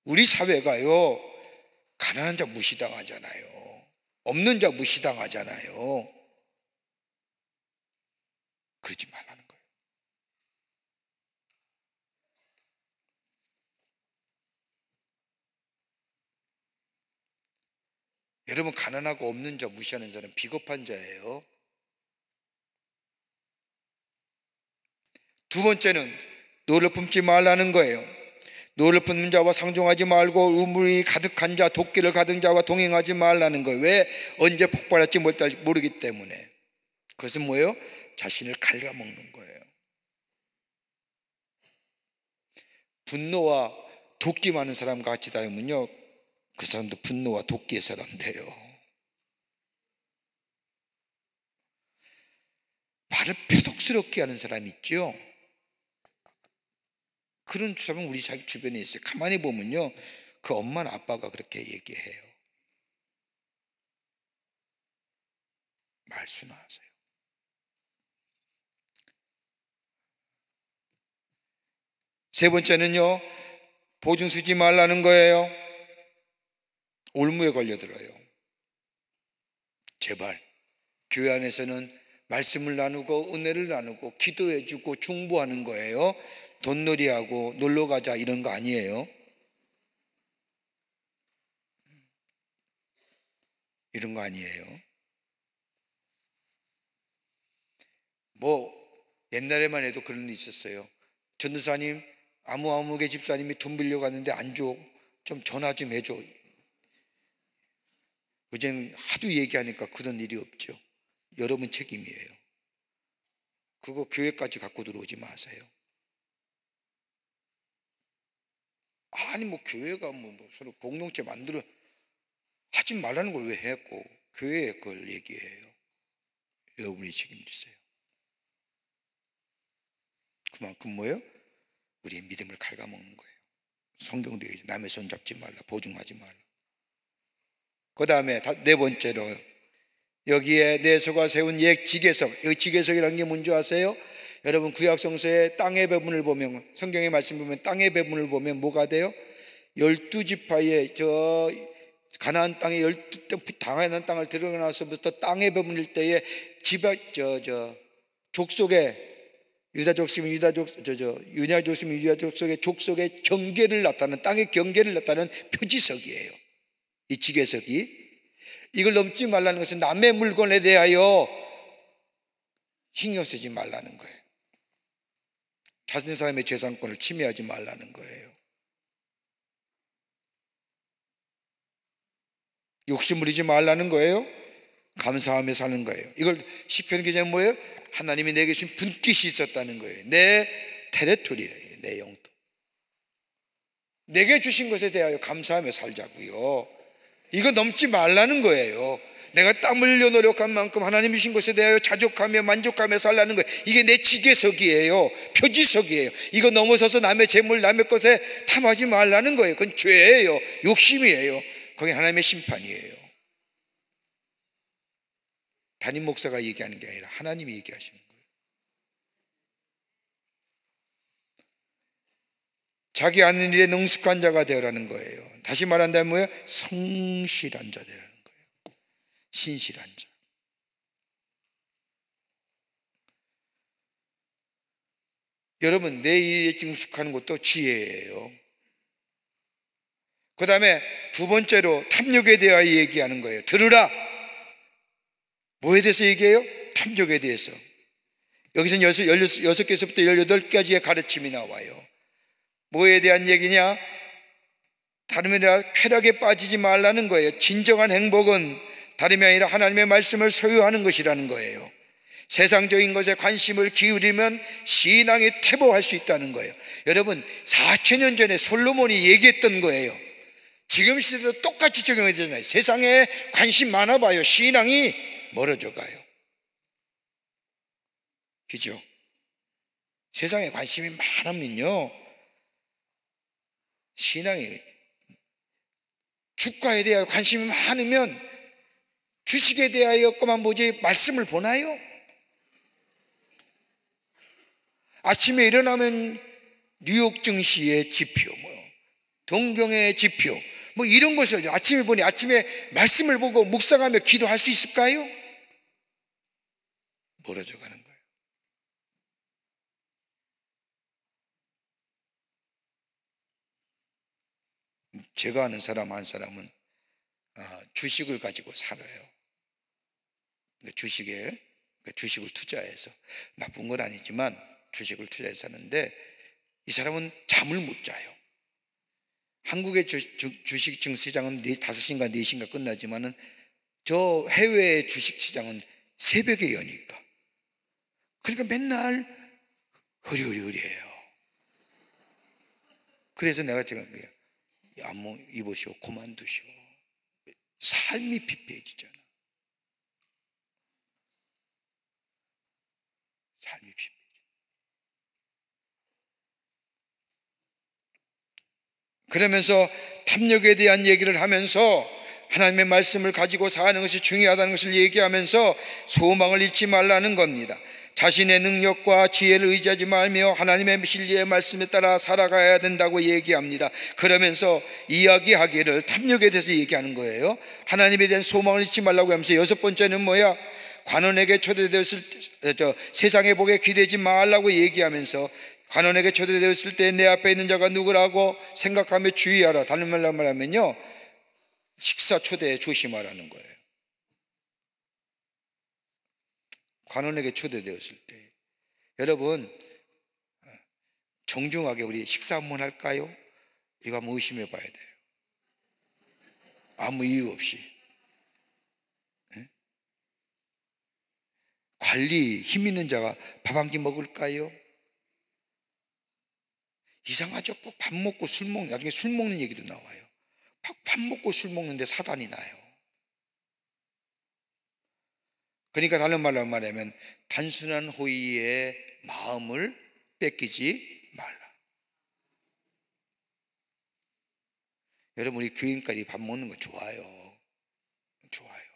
우리 사회가요, 가난한 자 무시당하잖아요. 없는 자 무시당하잖아요. 그러지 말라는 거예요. 여러분, 가난하고 없는 자 무시하는 자는 비겁한 자예요. 두 번째는 노를 품지 말라는 거예요. 노를 품는 자와 상종하지 말고 우물이 가득한 자, 도끼를 가진 자와 동행하지 말라는 거예요. 왜? 언제 폭발할지 모르기 때문에. 그것은 뭐예요? 자신을 갉아먹는 거예요. 분노와 도끼 많은 사람과 같이 다니면요, 그 사람도 분노와 도끼의 사람 돼요. 말을 표독스럽게 하는 사람이 있죠. 그런 사람은 우리 자기 주변에 있어요. 가만히 보면요, 그 엄마나 아빠가 그렇게 얘기해요. 말 순화하세요. 세 번째는요, 보증 쓰지 말라는 거예요. 올무에 걸려들어요. 제발 교회 안에서는 말씀을 나누고 은혜를 나누고 기도해주고 중보하는 거예요. 돈놀이하고 놀러가자 이런 거 아니에요. 이런 거 아니에요. 뭐 옛날에만 해도 그런 일 있었어요. 전도사님, 아무개 집사님이 돈 빌려갔는데 안 줘. 좀 전화 좀 해줘. 이제는 하도 얘기하니까 그런 일이 없죠. 여러분 책임이에요. 그거 교회까지 갖고 들어오지 마세요. 아니 뭐 교회가 뭐 서로 공동체 만들어 하지 말라는 걸 왜 했고 교회에 그걸 얘기해요. 여러분이 책임지세요. 그만큼 뭐예요? 우리의 믿음을 갉아먹는 거예요. 성경도 얘기하죠. 남의 손 잡지 말라, 보증하지 말라. 그 다음에 네 번째로 여기에 내소가 세운 옛 지계석. 여기 지계석이라는 게 뭔지 아세요? 여러분 구약 성서의 땅의 배분을 보면, 성경의 말씀 보면 땅의 배분을 보면 뭐가 돼요? 12지파의 저 가나안 땅에 가나안 땅을 들어가서부터 땅의 배분일 때에 족속의 유다족이면 유다족속의 족속의 경계를 나타내는, 땅의 경계를 나타내는 표지석이에요. 이 지계석이. 이걸 넘지 말라는 것은 남의 물건에 대하여 신경 쓰지 말라는 거예요. 자신 사람의 재산권을 침해하지 말라는 거예요. 욕심 부리지 말라는 거예요. 감사하며 사는 거예요. 이걸 시편 기자는 뭐예요? 하나님이 내게 주신 분깃이 있었다는 거예요. 내 테리토리예요. 내 영토. 내게 주신 것에 대하여 감사하며 살자고요. 이거 넘지 말라는 거예요. 내가 땀 흘려 노력한 만큼 하나님 주신 것에 대하여 자족하며 만족하며 살라는 거예요. 이게 내 지게석이에요. 표지석이에요. 이거 넘어서서 남의 재물 남의 것에 탐하지 말라는 거예요. 그건 죄예요. 욕심이에요. 거기 하나님의 심판이에요. 담임 목사가 얘기하는 게 아니라 하나님이 얘기하시는 거예요. 자기 아는 일에 능숙한 자가 되어라는 거예요. 다시 말한다면 뭐예요? 성실한 자 되라는 거예요. 신실한 자. 여러분, 내 일에 능숙하는 것도 지혜예요. 그 다음에 두 번째로 탐욕에 대하여 얘기하는 거예요. 들으라. 뭐에 대해서 얘기해요? 탐욕에 대해서. 여기서는 6개에서부터 18가지의 가르침이 나와요. 뭐에 대한 얘기냐? 다름이 아니라 쾌락에 빠지지 말라는 거예요. 진정한 행복은 다름이 아니라 하나님의 말씀을 소유하는 것이라는 거예요. 세상적인 것에 관심을 기울이면 신앙이 퇴보할 수 있다는 거예요. 여러분, 4000년 전에 솔로몬이 얘기했던 거예요. 지금 시대도 똑같이 적용해야 되잖아요. 세상에 관심 많아봐요. 신앙이 멀어져 가요. 그죠? 세상에 관심이 많으면요, 신앙이, 주가에 대하여 관심이 많으면 주식에 대하여만 보지 말씀을 보나요? 아침에 일어나면 뉴욕 증시의 지표, 동경의 지표, 이런 것을 아침에 보니 아침에 말씀을 보고 묵상하며 기도할 수 있을까요? 멀어져 가는 거예요. 제가 아는 사람 한 사람은 주식을 가지고 살아요. 주식을 투자해서, 나쁜 건 아니지만 주식을 투자해서 사는데, 이 사람은 잠을 못 자요. 한국의 주식 증시장은 5시인가 4시인가 끝나지만은 저 해외 주식 시장은 새벽에 여니까, 그러니까 맨날 흐리흐리해요. 그래서 내가 지금 안무 입으시오, 그만두시오. 삶이 피폐해지잖아. 삶이 피폐해져. 그러면서 탐욕에 대한 얘기를 하면서 하나님의 말씀을 가지고 사는 것이 중요하다는 것을 얘기하면서 소망을 잃지 말라는 겁니다. 자신의 능력과 지혜를 의지하지 말며 하나님의 진리의 말씀에 따라 살아가야 된다고 얘기합니다. 그러면서 이야기하기를 탐욕에 대해서 얘기하는 거예요. 하나님에 대한 소망을 잃지 말라고 하면서 6번째는 뭐야? 관원에게 초대되었을 때, 세상의 복에 기대지 말라고 얘기하면서 관원에게 초대되었을 때 내 앞에 있는 자가 누구라고 생각하며 주의하라. 다른 말로 말하면요, 식사 초대에 조심하라는 거예요. 관원에게 초대되었을 때, 여러분 정중하게 우리 식사 한번 할까요? 이거 한번 의심해 봐야 돼요. 아무 이유 없이. 관리 힘 있는 자가 밥 한 끼 먹을까요? 이상하죠? 꼭 밥 먹고 술 먹는, 나중에 술 먹는 얘기도 나와요. 밥 먹고 술 먹는데 사단이 나요. 그러니까 다른 말로 말하면 단순한 호의의 마음을 뺏기지 말라. 여러분, 우리 교인까지 밥 먹는 거 좋아요. 좋아요.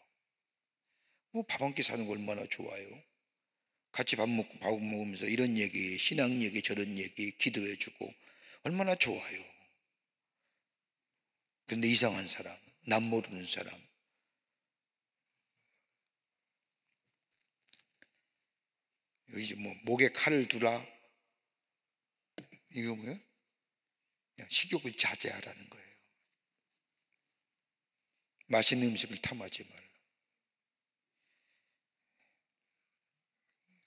밥 한 끼 사는 거 얼마나 좋아요. 같이 밥 먹으면서 이런 얘기, 신앙 얘기, 저런 얘기, 기도해주고 얼마나 좋아요. 그런데 이상한 사람, 남 모르는 사람, 여기 목에 칼을 두라, 이거 뭐예요? 식욕을 자제하라는 거예요. 맛있는 음식을 탐하지 말라.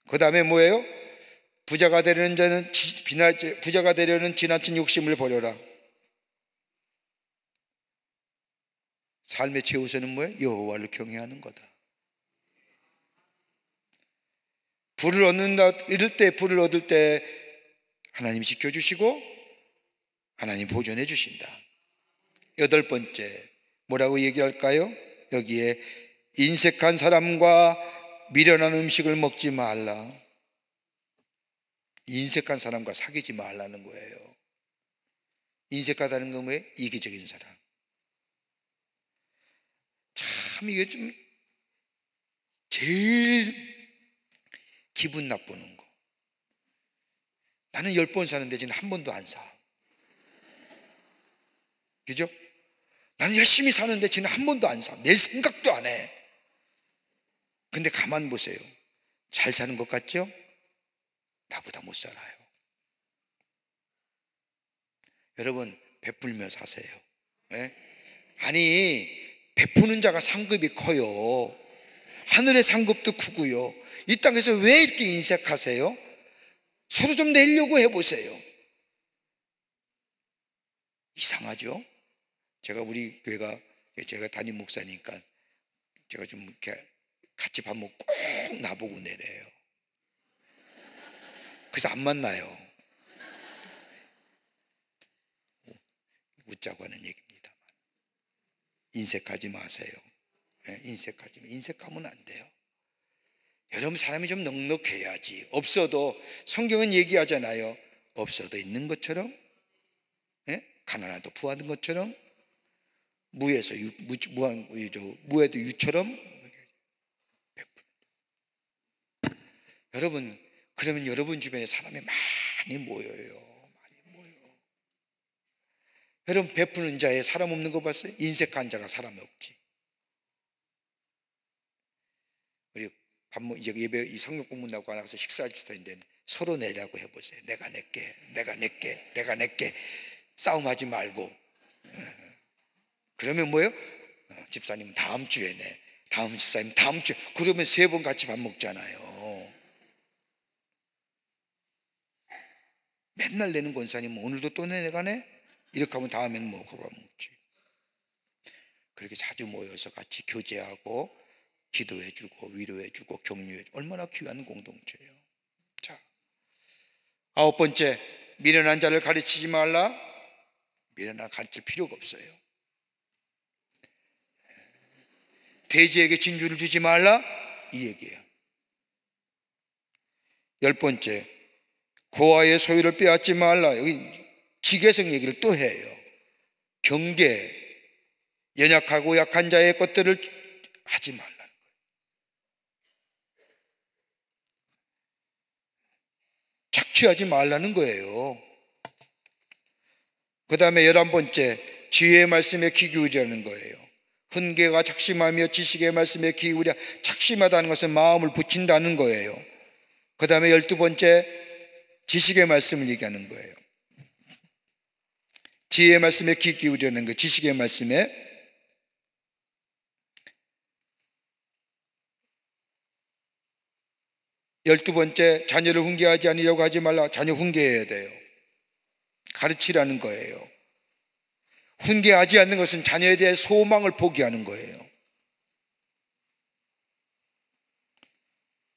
그 다음에 뭐예요? 부자가 되려는 지나친 욕심을 버려라. 삶의 최우선은 뭐예요? 여호와를 경외하는 거다. 불을 얻는다 이럴 때, 불을 얻을 때 하나님이 지켜주시고 하나님 보존해 주신다. 여덟 번째 뭐라고 얘기할까요? 여기에 인색한 사람과 미련한 음식을 먹지 말라. 인색한 사람과 사귀지 말라는 거예요. 인색하다는 건 뭐예요? 이기적인 사람. 참 이게 좀 제일 기분 나쁘는 거. 나는 10번 사는데 지금 한 번도 안 사. 그죠? 나는 열심히 사는데 지는 한 번도 안 사. 낼 생각도 안 해. 근데 가만 보세요. 잘 사는 것 같죠? 나보다 못 살아요. 여러분, 베풀며 사세요. 네? 아니, 베푸는 자가 상급이 커요. 하늘의 상급도 크고요. 이 땅에서 왜 이렇게 인색하세요? 서로 좀 내려고 해보세요. 이상하죠? 제가 우리 교회가, 제가 담임 목사니까 제가 좀 이렇게 같이 밥 먹고 꼭 나보고 내래요. 그래서 안 만나요. 웃자고 하는 얘기입니다만, 인색하지 마세요. 인색하면 안 돼요. 여러분, 사람이 좀 넉넉해야지. 없어도, 성경은 얘기하잖아요. 없어도 있는 것처럼, 가난하도 부하는 것처럼, 무에도 유처럼 베푸는. 여러분, 그러면 여러분 주변에 사람이 많이 모여요. 여러분, 베푸는 자에 사람 없는 거 봤어요? 인색한 자가 사람이 없지. 우리 예배 이 성경 공부 나고 나서 식사할 때인데 서로 내라고 해보세요. 내가 낼게. 싸움하지 말고. 그러면 뭐예요? 집사님 다음 주에 내. 다음 집사님 다음 주에. 그러면 3번 같이 밥 먹잖아요. 맨날 내는 권사님은 오늘도 또 내가 내? 이렇게 하면 다음에는 뭐 밥 먹지. 그렇게 자주 모여서 같이 교제하고 기도해주고 위로해주고 격려해주고 얼마나 귀한 공동체예요. 자, 9번째, 미련한 자를 가르치지 말라. 미련한 가르칠 필요가 없어요. 돼지에게 진주를 주지 말라, 이 얘기예요. 10번째, 고아의 소유를 빼앗지 말라. 여기 지계성 얘기를 또 해요. 경계, 연약하고 약한 자의 것들을 하지 말라는 거예요. 착취하지 말라는 거예요. 그 다음에 11번째, 지혜의 말씀에 귀 기울이라는 거예요. 훈계가 작심하며 지식의 말씀에 귀 기울여. 작심하다는 것은 마음을 붙인다는 거예요. 그 다음에 12번째, 지식의 말씀을 얘기하는 거예요. 지혜의 말씀에 귀 기울이라는 거예요. 지식의 말씀에. 12번째, 자녀를 훈계하지 않으려고 하지 말라. 자녀 훈계해야 돼요. 가르치라는 거예요. 훈계하지 않는 것은 자녀에 대해 소망을 포기하는 거예요.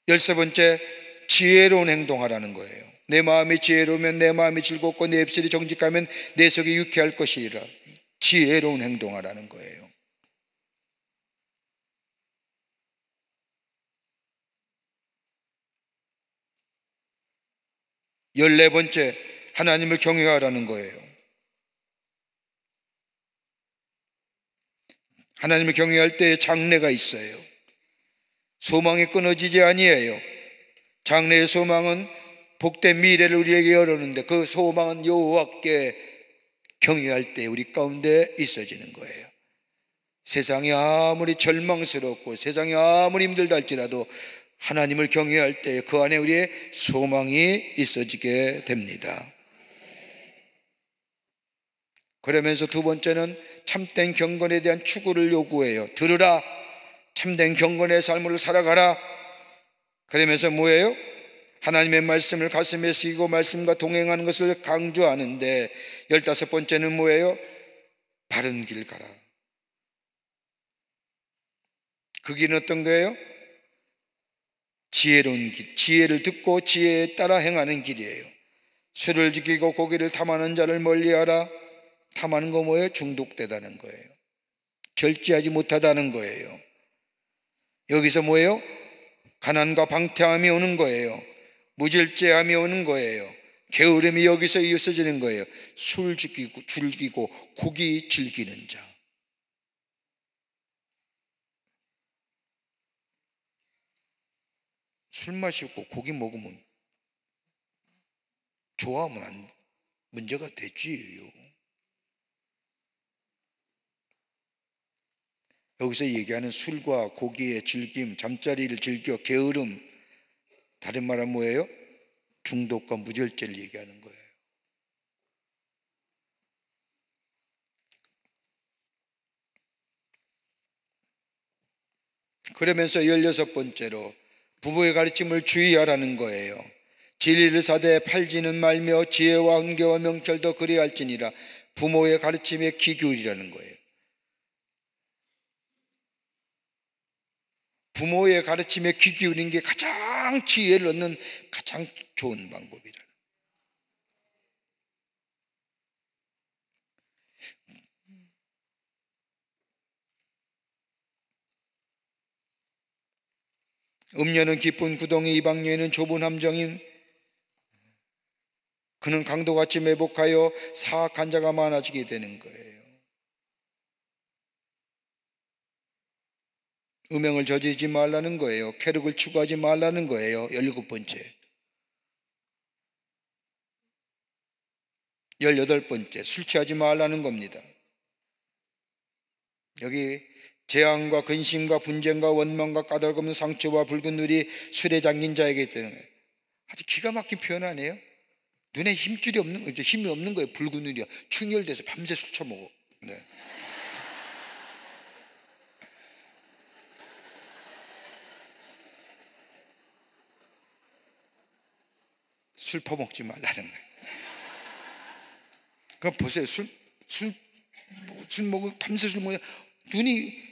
13번째, 지혜로운 행동하라는 거예요. 내 마음이 지혜로우면 내 마음이 즐겁고 내 입술이 정직하면 내 속이 유쾌할 것이라. 지혜로운 행동하라는 거예요. 14번째, 하나님을 경외하라는 거예요. 하나님을 경외할 때에 장래가 있어요. 소망이 끊어지지 아니에요. 장래의 소망은 복된 미래를 우리에게 열어놓는데, 그 소망은 여호와께 경외할 때 우리 가운데 있어지는 거예요. 세상이 아무리 절망스럽고 세상이 아무리 힘들다 할지라도 하나님을 경외할 때 그 안에 우리의 소망이 있어지게 됩니다. 그러면서 두 번째는 참된 경건에 대한 추구를 요구해요. 들으라, 참된 경건의 삶을 살아가라. 그러면서 뭐예요? 하나님의 말씀을 가슴에 새기고 말씀과 동행하는 것을 강조하는데, 15번째는 뭐예요? 바른 길 가라. 그 길은 어떤 거예요? 지혜로운 길, 지혜를 듣고 지혜에 따라 행하는 길이에요. 술을 지키고 고기를 탐하는 자를 멀리하라. 탐하는 거 뭐예요? 중독되다는 거예요. 절제하지 못하다는 거예요. 여기서 뭐예요? 가난과 방탕함이 오는 거예요. 무절제함이 오는 거예요. 게으름이 여기서 이어져지는 거예요. 술 즐기고 고기 즐기는 자. 술 마시고 고기 먹으면 좋아하면 문제가 되지요. 여기서 얘기하는 술과 고기의 즐김, 잠자리를 즐겨 게으름, 다른 말은 뭐예요? 중독과 무절제를 얘기하는 거예요. 그러면서 16번째로 부모의 가르침을 주의하라는 거예요. 진리를 사되 팔지는 말며 지혜와 은혜와 명철도 그리할지니라. 부모의 가르침에 귀 기울이라는 거예요. 부모의 가르침에 귀 기울이는 게 가장 지혜를 얻는 가장 좋은 방법이라. 음녀는 깊은 구덩이, 이방녀에는 좁은 함정인. 그는 강도같이 매복하여 사악한 자가 많아지게 되는 거예요. 음행을 저지르지 말라는 거예요. 쾌락을 추구하지 말라는 거예요. 17번째. 18번째, 술 취하지 말라는 겁니다. 여기 재앙과 근심과 분쟁과 원망과 까닭없는 상처와 붉은 눈이 술에 잠긴 자에게 있다는 거예요. 아주 기가 막힌 표현 아니에요? 눈에 힘줄이 없는 거죠. 힘이 없는 거예요. 붉은 눈이야. 충혈돼서 밤새 술 처먹어. 네. 술 퍼먹지 말라는 거예요. 그럼 보세요. 술 먹고 밤새 술 먹으면 눈이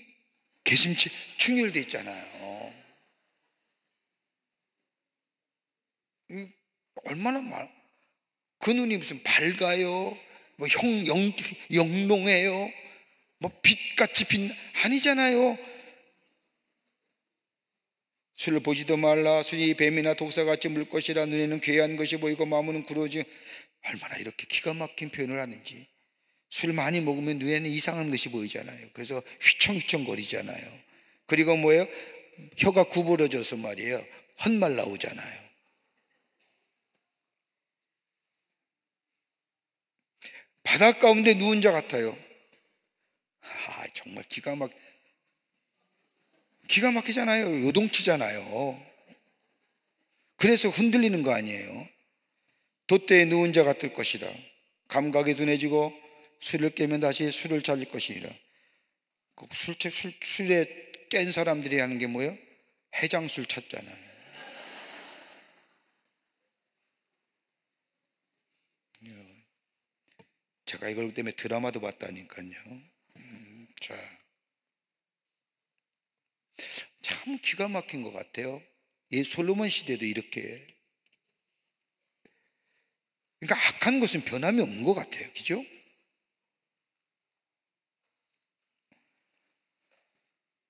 개심치 충혈돼 있잖아요. 얼마나 그 눈이 무슨 밝아요? 뭐 영롱해요? 뭐 빛같이 아니잖아요. 술을 보지도 말라. 술이 뱀이나 독사같이 물 것이라. 눈에는 괴한 것이 보이고 마음은 구러지. 얼마나 이렇게 기가 막힌 표현을 하는지. 술 많이 먹으면 눈에는 이상한 것이 보이잖아요. 그래서 휘청휘청 거리잖아요. 그리고 뭐예요? 혀가 구부러져서 말이에요. 헛말 나오잖아요. 바닷 가운데 누운 자 같아요. 정말 기가 막히잖아요. 요동치잖아요. 그래서 흔들리는 거 아니에요. 돛대에 누운 자 같을 것이라. 감각이 둔해지고 술을 깨면 다시 술을 찾을 것이라. 술에 깬 사람들이 하는 게 뭐예요? 해장술 찾잖아요. 제가 이걸 때문에 드라마도 봤다니까요. 참 기가 막힌 것 같아요. 이 솔로몬 시대도 이렇게. 그러니까 악한 것은 변함이 없는 것 같아요. 그죠?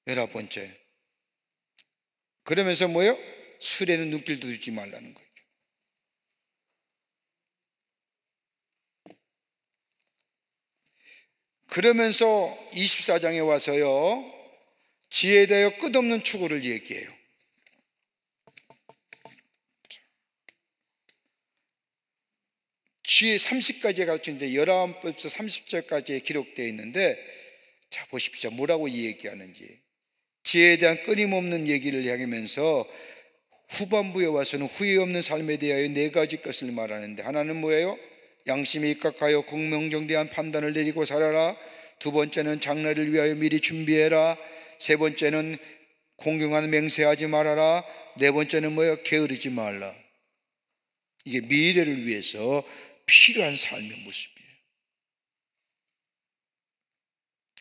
열아홉 번째. 그러면서 뭐예요? 술에는 눈길도 두지 말라는 거예요. 그러면서 24장에 와서요, 지혜에 대하여 끝없는 추구를 얘기해요. 지혜 30가지에 가르치는데 19벌써 30절까지 기록되어 있는데, 자 보십시오. 뭐라고 이 얘기하는지. 지혜에 대한 끊임없는 얘기를 하면서 후반부에 와서는 후회 없는 삶에 대하여 4가지 것을 말하는데, 하나는 뭐예요? 양심에 입각하여 공명정대한 판단을 내리고 살아라. 두 번째는 장래를 위하여 미리 준비해라. 세 번째는 공경한 맹세하지 말아라. 네 번째는 뭐예요? 게으르지 말라. 이게 미래를 위해서 필요한 삶의 모습이에요.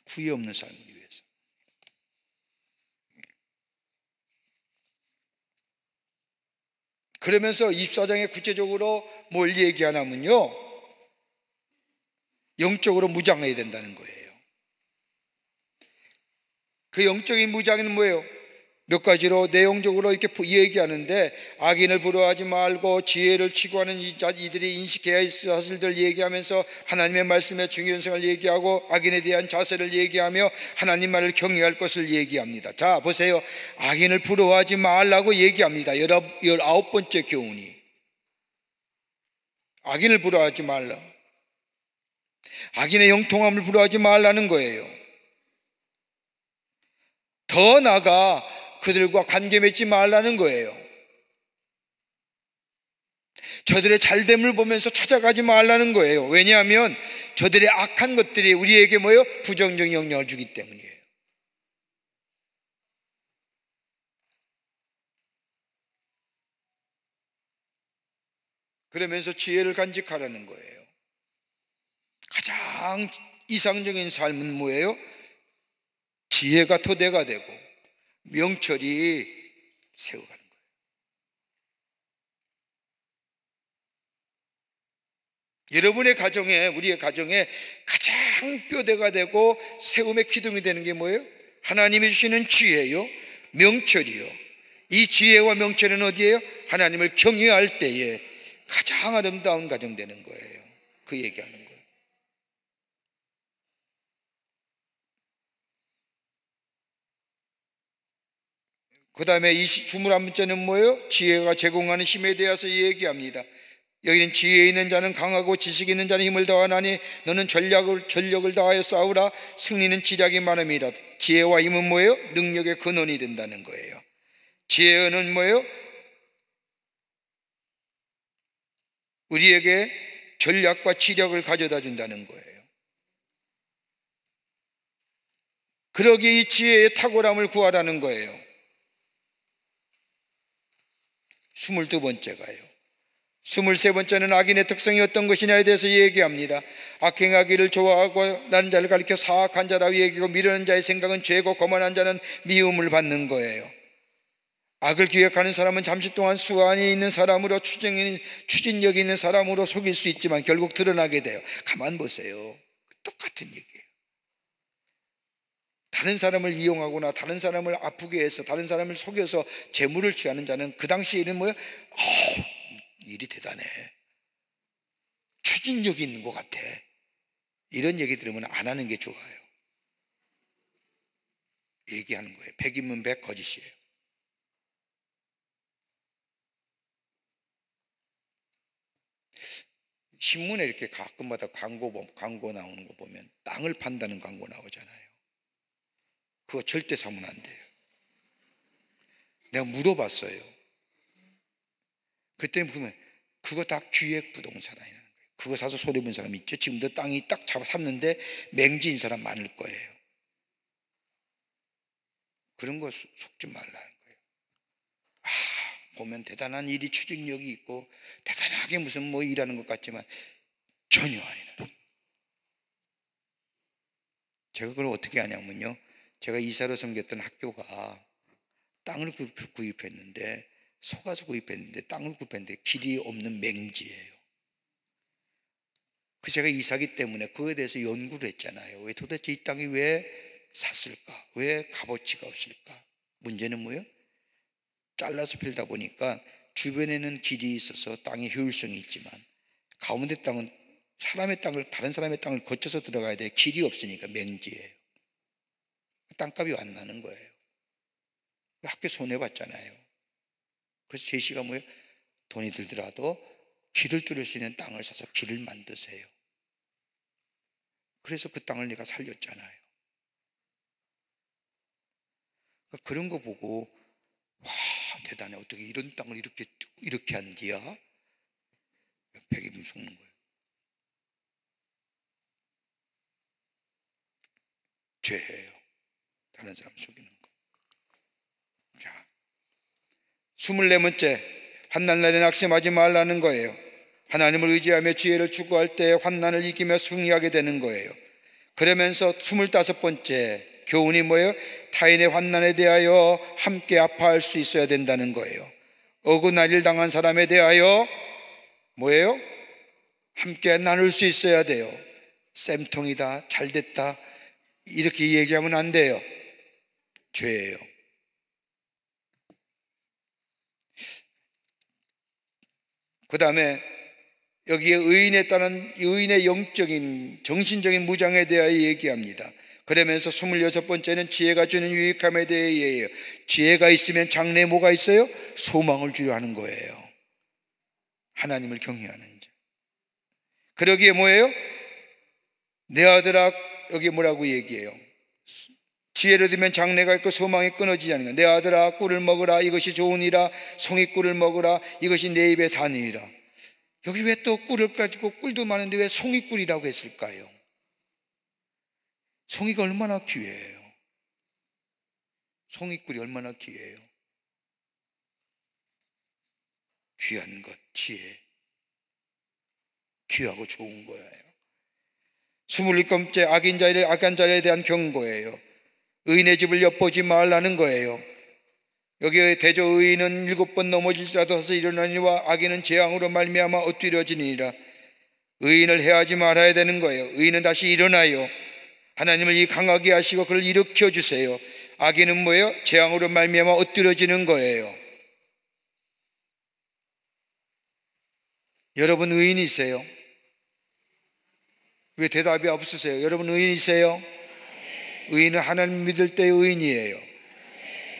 후회 없는 삶을 위해서. 그러면서 24장에 구체적으로 뭘 얘기하냐면요, 영적으로 무장해야 된다는 거예요. 그 영적인 무장은 뭐예요? 몇 가지로 내용적으로 이렇게 얘기하는데, 악인을 부러워하지 말고 지혜를 추구하는 이들이 인식해야 할 사실들 얘기하면서 하나님의 말씀의 중요성을 얘기하고, 악인에 대한 자세를 얘기하며 하나님 말을 경외할 것을 얘기합니다. 자, 보세요. 악인을 부러워하지 말라고 얘기합니다. 19번째 교훈이 악인을 부러워하지 말라, 악인의 형통함을 부러워하지 말라는 거예요. 더 나아가 그들과 관계 맺지 말라는 거예요. 저들의 잘됨을 보면서 찾아가지 말라는 거예요. 왜냐하면 저들의 악한 것들이 우리에게 뭐예요? 부정적인 영향을 주기 때문이에요. 그러면서 지혜를 간직하라는 거예요. 가장 이상적인 삶은 뭐예요? 지혜가 토대가 되고 명철이 세워가는 거예요. 여러분의 가정에, 우리의 가정에 가장 뼈대가 되고 세움의 기둥이 되는 게 뭐예요? 하나님이 주시는 지혜요, 명철이요. 이 지혜와 명철은 어디예요? 하나님을 경외할 때에 가장 아름다운 가정 되는 거예요. 그 얘기하는 거예요. 그 다음에 21번째는 뭐예요? 지혜가 제공하는 힘에 대해서 얘기합니다. 여기는 지혜 있는 자는 강하고 지식 있는 자는 힘을 더하나니 너는 전력을 다하여 싸우라. 승리는 지략이 많음이라. 지혜와 힘은 뭐예요? 능력의 근원이 된다는 거예요. 지혜는 뭐예요? 우리에게 전략과 지략을 가져다 준다는 거예요. 그러기에 이 지혜의 탁월함을 구하라는 거예요. 22번째가요. 23번째는 악인의 특성이 어떤 것이냐에 대해서 얘기합니다. 악행하기를 좋아하고 라는 자를 가리켜 사악한 자라고 얘기하고, 미련한 자의 생각은 죄고 거만한 자는 미움을 받는 거예요. 악을 기획하는 사람은 잠시 동안 수완이 있는 사람으로, 추진력이 있는 사람으로 속일 수 있지만 결국 드러나게 돼요. 가만 보세요. 똑같은 얘기예요. 다른 사람을 이용하거나 다른 사람을 아프게 해서 다른 사람을 속여서 재물을 취하는 자는 그 당시에는 뭐예요? 일이 대단해, 추진력이 있는 것 같아, 이런 얘기 들으면 안 하는 게 좋아요. 얘기하는 거예요. 백이면 백, 거짓이에요. 신문에 이렇게 가끔마다 광고 나오는 거 보면 땅을 판다는 광고 나오잖아요. 그거 절대 사면 안 돼요. 내가 물어봤어요. 그랬더니 보면 그거 다 기획부동산이라는 거예요. 그거 사서 손해본 사람 있죠? 지금도 땅이 딱 샀는데 맹지인 사람 많을 거예요. 그런 거 속지 말라는 거예요. 보면 대단한 일이 추진력이 있고 대단하게 무슨 뭐 일하는 것 같지만 전혀 아니라. 제가 그걸 어떻게 하냐면요, 제가 이사로 섬겼던 학교가 땅을 구입했는데, 속아서 구입했는데, 땅을 구입했는데 길이 없는 맹지예요. 그 제가 이사기 때문에 그거에 대해서 연구를 했잖아요. 왜 도대체 이 땅이 왜 샀을까? 왜 값어치가 없을까? 문제는 뭐예요? 잘라서 필다 보니까 주변에는 길이 있어서 땅의 효율성이 있지만 가운데 땅은 다른 사람의 땅을 거쳐서 들어가야 돼. 길이 없으니까 맹지예요. 땅값이 안 나는 거예요. 학교 손해봤잖아요. 그래서 제시가 뭐예요? 돈이 들더라도 길을 뚫을 수 있는 땅을 사서 길을 만드세요. 그래서 그 땅을 내가 살렸잖아요. 그러니까 그런 거 보고 와, 대단해. 어떻게 이런 땅을 이렇게 한디야? 백이면 속는 거예요. 죄예요. 다른 사람 속이는 거. 자, 24번째, 환난날에 낙심하지 말라는 거예요. 하나님을 의지하며 지혜를 추구할 때 환난을 이기며 승리하게 되는 거예요. 그러면서 25번째 교훈이 뭐예요? 타인의 환난에 대하여 함께 아파할 수 있어야 된다는 거예요. 어긋나리를 당한 사람에 대하여 뭐예요? 함께 나눌 수 있어야 돼요. 쌤통이다, 잘됐다 이렇게 얘기하면 안 돼요. 죄예요. 그 다음에 여기에 의인에 따른 의인의 영적인 정신적인 무장에 대하여 얘기합니다. 그러면서 26번째는 지혜가 주는 유익함에 대해 얘기해요. 지혜가 있으면 장래에 뭐가 있어요? 소망을 주려 하는 거예요. 하나님을 경외하는 자. 그러기에 뭐예요? 내 아들아, 여기 뭐라고 얘기해요? 지혜를 들면 장래가 있고 소망이 끊어지지 않는 거야. 내 아들아, 꿀을 먹으라. 이것이 좋으니라. 송이꿀을 먹으라. 이것이 내 입에 다니라. 여기 왜 또 꿀을 가지고, 꿀도 많은데 왜 송이꿀이라고 했을까요? 송이가 얼마나 귀해요. 송이꿀이 얼마나 귀해요. 귀한 것, 지혜. 귀하고 좋은 거예요. 27번째 악한 자에 대한 경고예요. 의인의 집을 엿보지 말라는 거예요. 여기에 대저 의인은 7번 넘어질지라도 서서 일어나니와 악인은 재앙으로 말미암아 엎드려지니라. 의인을 해하지 말아야 되는 거예요. 의인은 다시 일어나요. 하나님을 이 강하게 하시고 그를 일으켜 주세요. 악인은 뭐예요? 재앙으로 말미암아 엎드려지는 거예요. 여러분 의인이세요? 왜 대답이 없으세요? 여러분 의인이세요? 의인은 하나님 믿을 때의 의인이에요.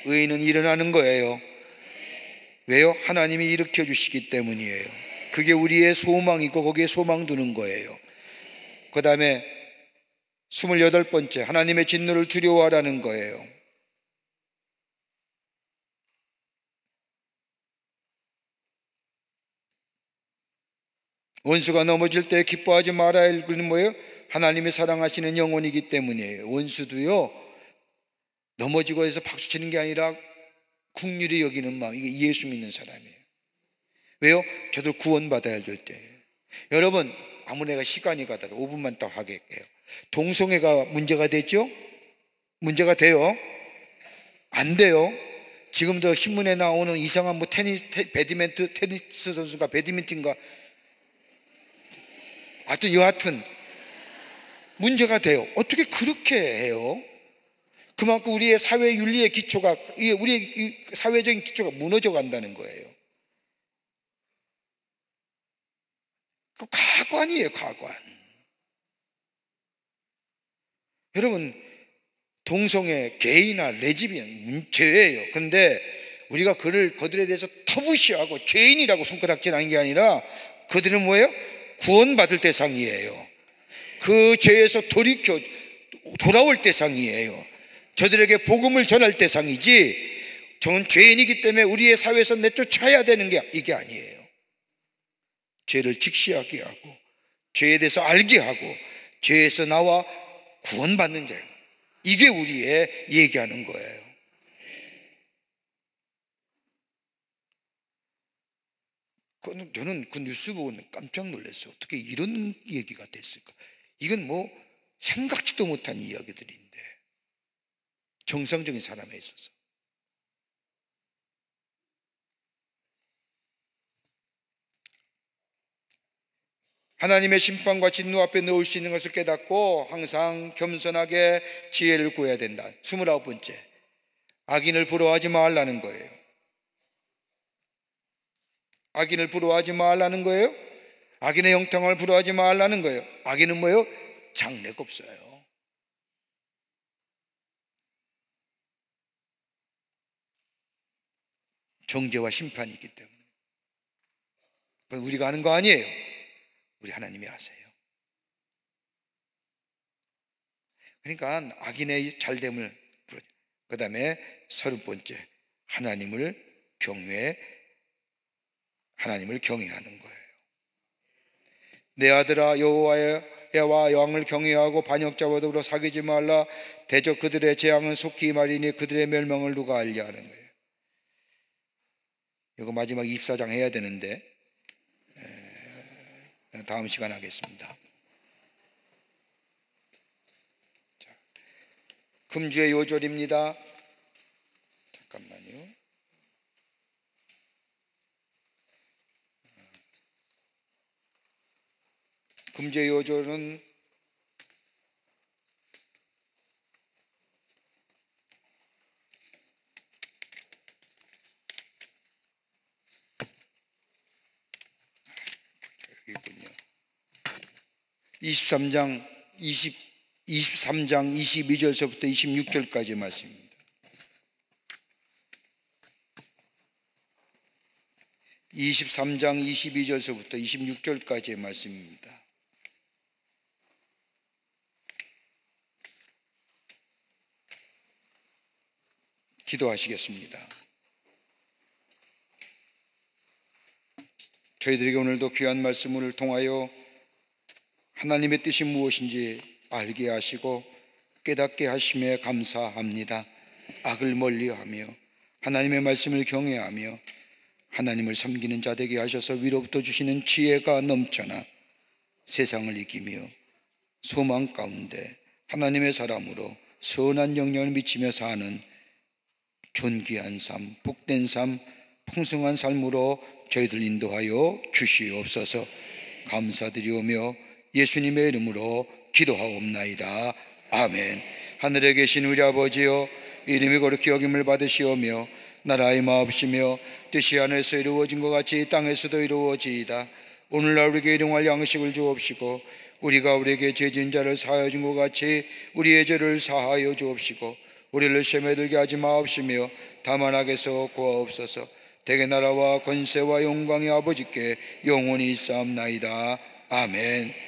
의인은 일어나는 거예요. 왜요? 하나님이 일으켜 주시기 때문이에요. 그게 우리의 소망이고 거기에 소망 두는 거예요. 그 다음에 28번째, 하나님의 진노를 두려워하라는 거예요. 원수가 넘어질 때 기뻐하지 말아야 할 것은 뭐예요? 하나님이 사랑하시는 영혼이기 때문이에요. 원수도요, 넘어지고 해서 박수 치는 게 아니라 긍휼히 여기는 마음, 이게 예수 믿는 사람이에요. 왜요? 저도 구원받아야 될 때예요. 여러분, 아무 내가 시간이 가더라도 5분만 더 하겠게요. 동성애가 문제가 되죠? 문제가 돼요? 안 돼요? 지금도 신문에 나오는 이상한 뭐 테니스 선수가 배드민턴가 여하튼 문제가 돼요. 어떻게 그렇게 해요? 그만큼 우리의 사회 윤리의 기초가, 우리의 사회적인 기초가 무너져 간다는 거예요. 그 가관이에요, 가관. 여러분, 동성애, 게이나 레즈비언 죄예요. 그런데 우리가 그들에 대해서 터부시하고 죄인이라고 손가락질하는 게 아니라 그들은 뭐예요? 구원받을 대상이에요. 그 죄에서 돌아올 대상이에요. 저들에게 복음을 전할 대상이지, 저는 죄인이기 때문에 우리의 사회에서 내쫓아야 되는 게 이게 아니에요. 죄를 직시하게 하고 죄에 대해서 알게 하고 죄에서 나와 구원받는 자예요. 이게 우리의 얘기하는 거예요. 저는 그 뉴스 보고 깜짝 놀랐어요. 어떻게 이런 얘기가 됐을까? 이건 뭐 생각지도 못한 이야기들인데, 정상적인 사람에 있어서. 하나님의 심판과 진노 앞에 놓을 수 있는 것을 깨닫고 항상 겸손하게 지혜를 구해야 된다. 29번째, 악인을 부러워하지 말라는 거예요. 악인을 부러워하지 말라는 거예요. 악인의 형통을 부러워하지 말라는 거예요. 악인은 뭐예요? 장래가 없어요. 정죄와 심판이 있기 때문에. 그건 우리가 하는 거 아니에요. 우리 하나님이 하세요. 그러니까 악인의 잘됨을, 그 다음에 30번째, 하나님을 경외하는 거예요. 내 아들아, 여호와와 여왕을 경외하고 반역자와 더불어 사귀지 말라. 대저 그들의 재앙은 속히 말이니 그들의 멸망을 누가 알려 하는 거예요. 이거 마지막 24장 해야 되는데 다음 시간 하겠습니다. 자, 금주의 요절입니다. 잠깐만요. 금제 요절은 여기군요. 23장 22절서부터 26절까지 말씀입니다. 23장 22절서부터 26절까지의 말씀입니다. 기도하시겠습니다. 저희들에게 오늘도 귀한 말씀을 통하여 하나님의 뜻이 무엇인지 알게 하시고 깨닫게 하심에 감사합니다. 악을 멀리하며 하나님의 말씀을 경외하며 하나님을 섬기는 자 되게 하셔서 위로부터 주시는 지혜가 넘쳐나 세상을 이기며 소망 가운데 하나님의 사람으로 선한 영향을 미치며 사는 존귀한 삶, 복된 삶, 풍성한 삶으로 저희들 인도하여 주시옵소서. 감사드리오며 예수님의 이름으로 기도하옵나이다. 아멘. 하늘에 계신 우리 아버지여, 이름이 거룩히 여김을 받으시오며 나라의 마옵시며 뜻이 하늘에서 이루어진 것 같이 땅에서도 이루어지이다. 오늘날 우리에게 일용할 양식을 주옵시고 우리가 우리에게 죄진 자를 사하여 준 것 같이 우리의 죄를 사하여 주옵시고 우리를 시험에 들게 하지 마옵시며 다만 악에서 구하옵소서. 대개 나라와 권세와 영광의 아버지께 영원히 있사옵나이다. 아멘.